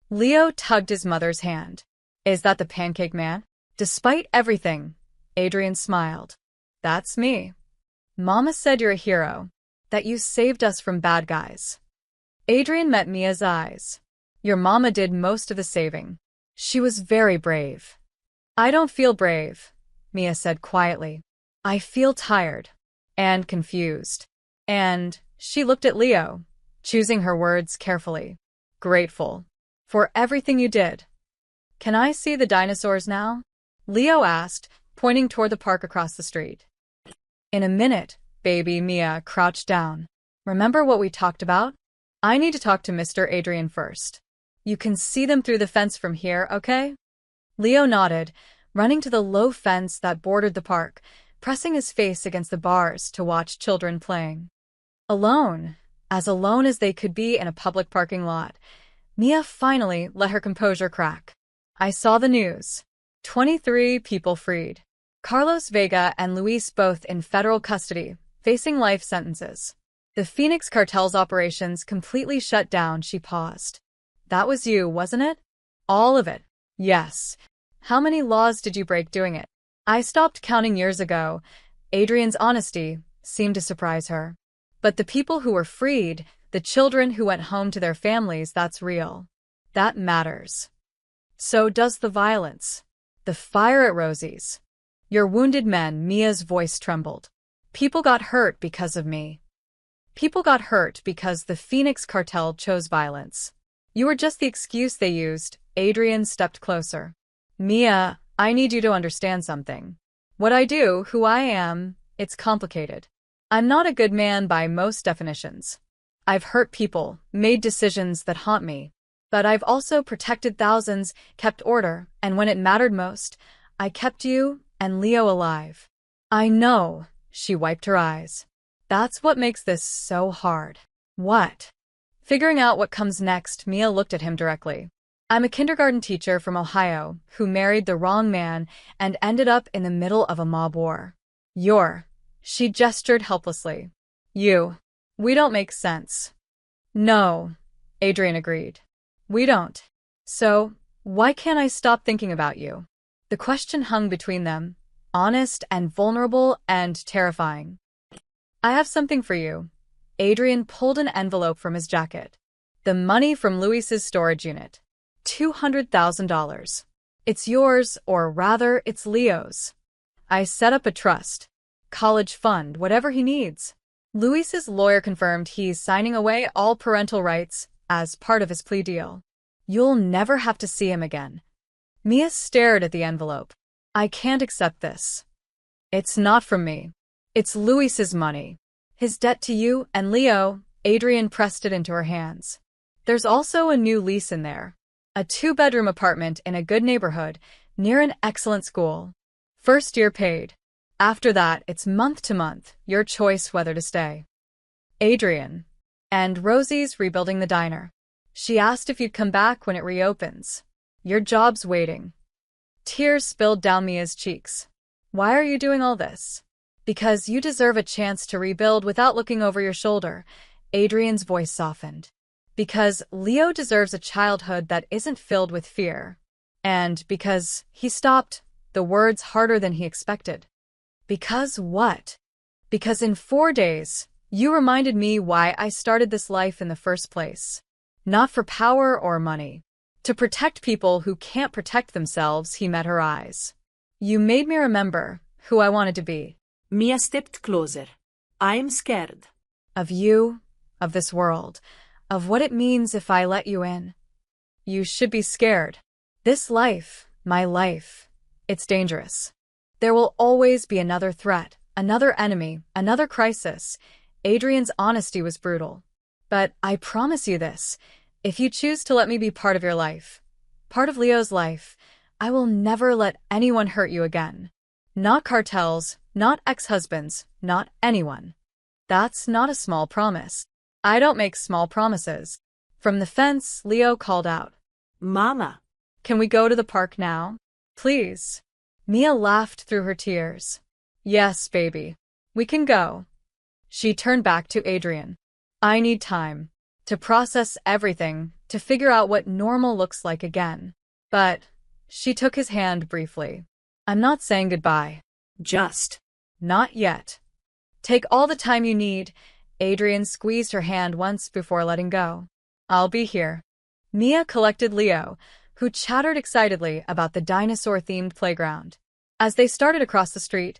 A: Leo tugged his mother's hand. Is that the pancake man? Despite everything, Adrian smiled. That's me. Mama said you're a hero, that you saved us from bad guys. Adrian met Mia's eyes. Your mama did most of the saving. She was very brave. I don't feel brave, Mia said quietly. I feel tired. And confused. And, she looked at Leo, choosing her words carefully. Grateful. For everything you did. Can I see the dinosaurs now? Leo asked, pointing toward the park across the street. In a minute, baby. Mia crouched down. Remember what we talked about? I need to talk to Mr. Adrian first. You can see them through the fence from here, okay? Leo nodded, running to the low fence that bordered the park, pressing his face against the bars to watch children playing. Alone as they could be in a public parking lot, Mia finally let her composure crack. I saw the news. 23 people freed. Carlos Vega and Luis both in federal custody, facing life sentences. The Phoenix cartel's operations completely shut down. She paused. That was you, wasn't it? All of it. Yes. How many laws did you break doing it? I stopped counting years ago. Adrian's honesty seemed to surprise her. But the people who were freed, the children who went home to their families, that's real. That matters. So does the violence. The fire at Rosie's. Your wounded men, Mia's voice trembled. People got hurt because of me. People got hurt because the Phoenix cartel chose violence. You were just the excuse they used. Adrian stepped closer. Mia, I need you to understand something. What I do, who I am, it's complicated. I'm not a good man by most definitions. I've hurt people, made decisions that haunt me. But I've also protected thousands, kept order, and when it mattered most, I kept you and Leo alive. I know, she wiped her eyes. That's what makes this so hard. What? Figuring out what comes next, Mia looked at him directly. I'm a kindergarten teacher from Ohio who married the wrong man and ended up in the middle of a mob war. She gestured helplessly. We don't make sense. No, Adrian agreed. We don't. So, why can't I stop thinking about you? The question hung between them, honest and vulnerable and terrifying. I have something for you. Adrian pulled an envelope from his jacket. The money from Luis's storage unit. $200,000. It's yours, or rather, it's Leo's. I set up a trust. College fund, whatever he needs. Luis's lawyer confirmed he's signing away all parental rights as part of his plea deal. You'll never have to see him again. Mia stared at the envelope. I can't accept this. It's not from me. It's Luis's money. His debt to you and Leo. Adrian pressed it into her hands. There's also a new lease in there. A 2-bedroom apartment in a good neighborhood, near an excellent school. First year paid. After that, it's month to month, your choice whether to stay. Adrian. And Rosie's rebuilding the diner. She asked if you'd come back when it reopens. Your job's waiting. Tears spilled down Mia's cheeks. Why are you doing all this? Because you deserve a chance to rebuild without looking over your shoulder. Adrian's voice softened. Because Leo deserves a childhood that isn't filled with fear. And because he stopped, the words harder than he expected. Because what? Because in 4 days, you reminded me why I started this life in the first place. Not for power or money. To protect people who can't protect themselves. He met her eyes. You made me remember who I wanted to be.
B: Mia stepped closer. I'm scared.
A: Of you, of this world, of what it means if I let you in. You should be scared. This life, my life, it's dangerous. There will always be another threat, another enemy, another crisis. Adrian's honesty was brutal. But I promise you this, if you choose to let me be part of your life, part of Leo's life, I will never let anyone hurt you again. Not cartels, not ex-husbands, not anyone. That's not a small promise. I don't make small promises. From the fence, Leo called out.
B: Mama.
A: Can we go to the park now? Please. Mia laughed through her tears. Yes, baby. We can go. She turned back to Adrian. I need time. To process everything, to figure out what normal looks like again. But, she took his hand briefly. I'm not saying goodbye.
B: Just.
A: Not yet. Take all the time you need. Adrian squeezed her hand once before letting go. I'll be here. Mia collected Leo, who chattered excitedly about the dinosaur-themed playground. As they started across the street,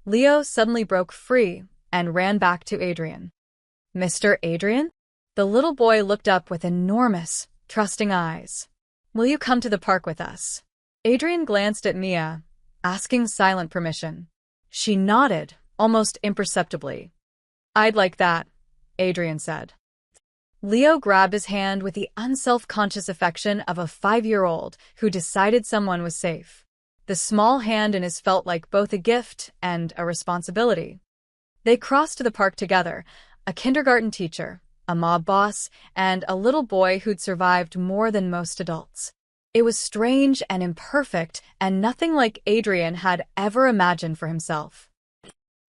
A: Leo suddenly broke free and ran back to Adrian. Mr. Adrian? The little boy looked up with enormous, trusting eyes. Will you come to the park with us? Adrian glanced at Mia, asking silent permission. She nodded, almost imperceptibly. I'd like that, Adrian said. Leo grabbed his hand with the unself-conscious affection of a 5-year-old who decided someone was safe. The small hand in his felt like both a gift and a responsibility. They crossed to the park together, a kindergarten teacher, a mob boss, and a little boy who'd survived more than most adults. It was strange and imperfect, and nothing like Adrian had ever imagined for himself.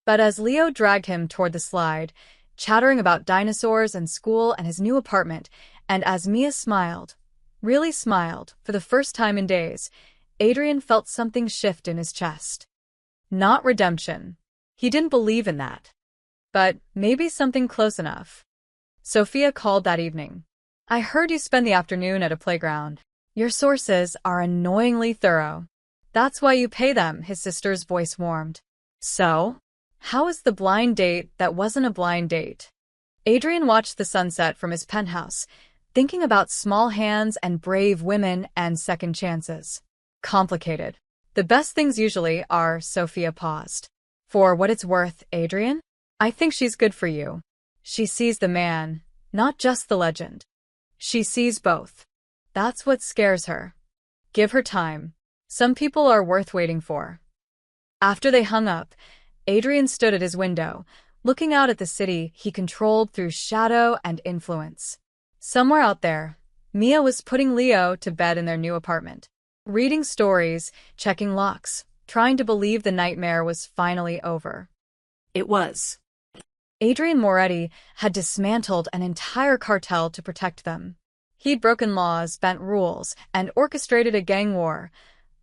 A: But as Leo dragged him toward the slide, chattering about dinosaurs and school and his new apartment, and as Mia smiled, really smiled, for the first time in days, Adrian felt something shift in his chest. Not redemption. He didn't believe in that. But maybe something close enough. Sophia called that evening. "I heard you spend the afternoon at a playground. Your sources are annoyingly thorough. That's why you pay them," his sister's voice warmed. "So? How was the blind date that wasn't a blind date?" Adrian watched the sunset from his penthouse, thinking about small hands and brave women and second chances. Complicated. The best things usually are. Sophia paused. "For what it's worth, Adrian, I think she's good for you. She sees the man, not just the legend. She sees both. That's what scares her. Give her time. Some people are worth waiting for." After they hung up, Adrian stood at his window, looking out at the city he controlled through shadow and influence. Somewhere out there, Mia was putting Leo to bed in their new apartment, reading stories, checking locks, trying to believe the nightmare was finally over.
B: It was.
A: Adrian Moretti had dismantled an entire cartel to protect them. He'd broken laws, bent rules, and orchestrated a gang war,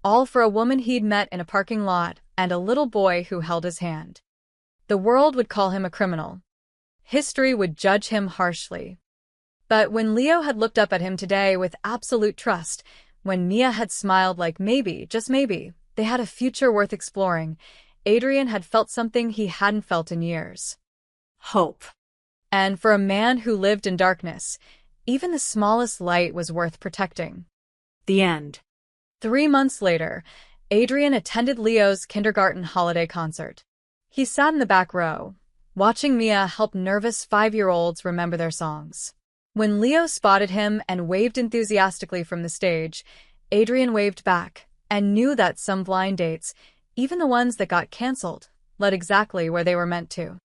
A: all for a woman he'd met in a parking lot and a little boy who held his hand. The world would call him a criminal. History would judge him harshly. But when Leo had looked up at him today with absolute trust, when Mia had smiled like maybe, just maybe, they had a future worth exploring, Adrian had felt something he hadn't felt in years.
B: Hope.
A: And for a man who lived in darkness, even the smallest light was worth protecting.
B: The end.
A: 3 months later, Adrian attended Leo's kindergarten holiday concert. He sat in the back row, watching Mia help nervous 5-year-olds remember their songs. When Leo spotted him and waved enthusiastically from the stage, Adrian waved back and knew that some blind dates, even the ones that got canceled, led exactly where they were meant to.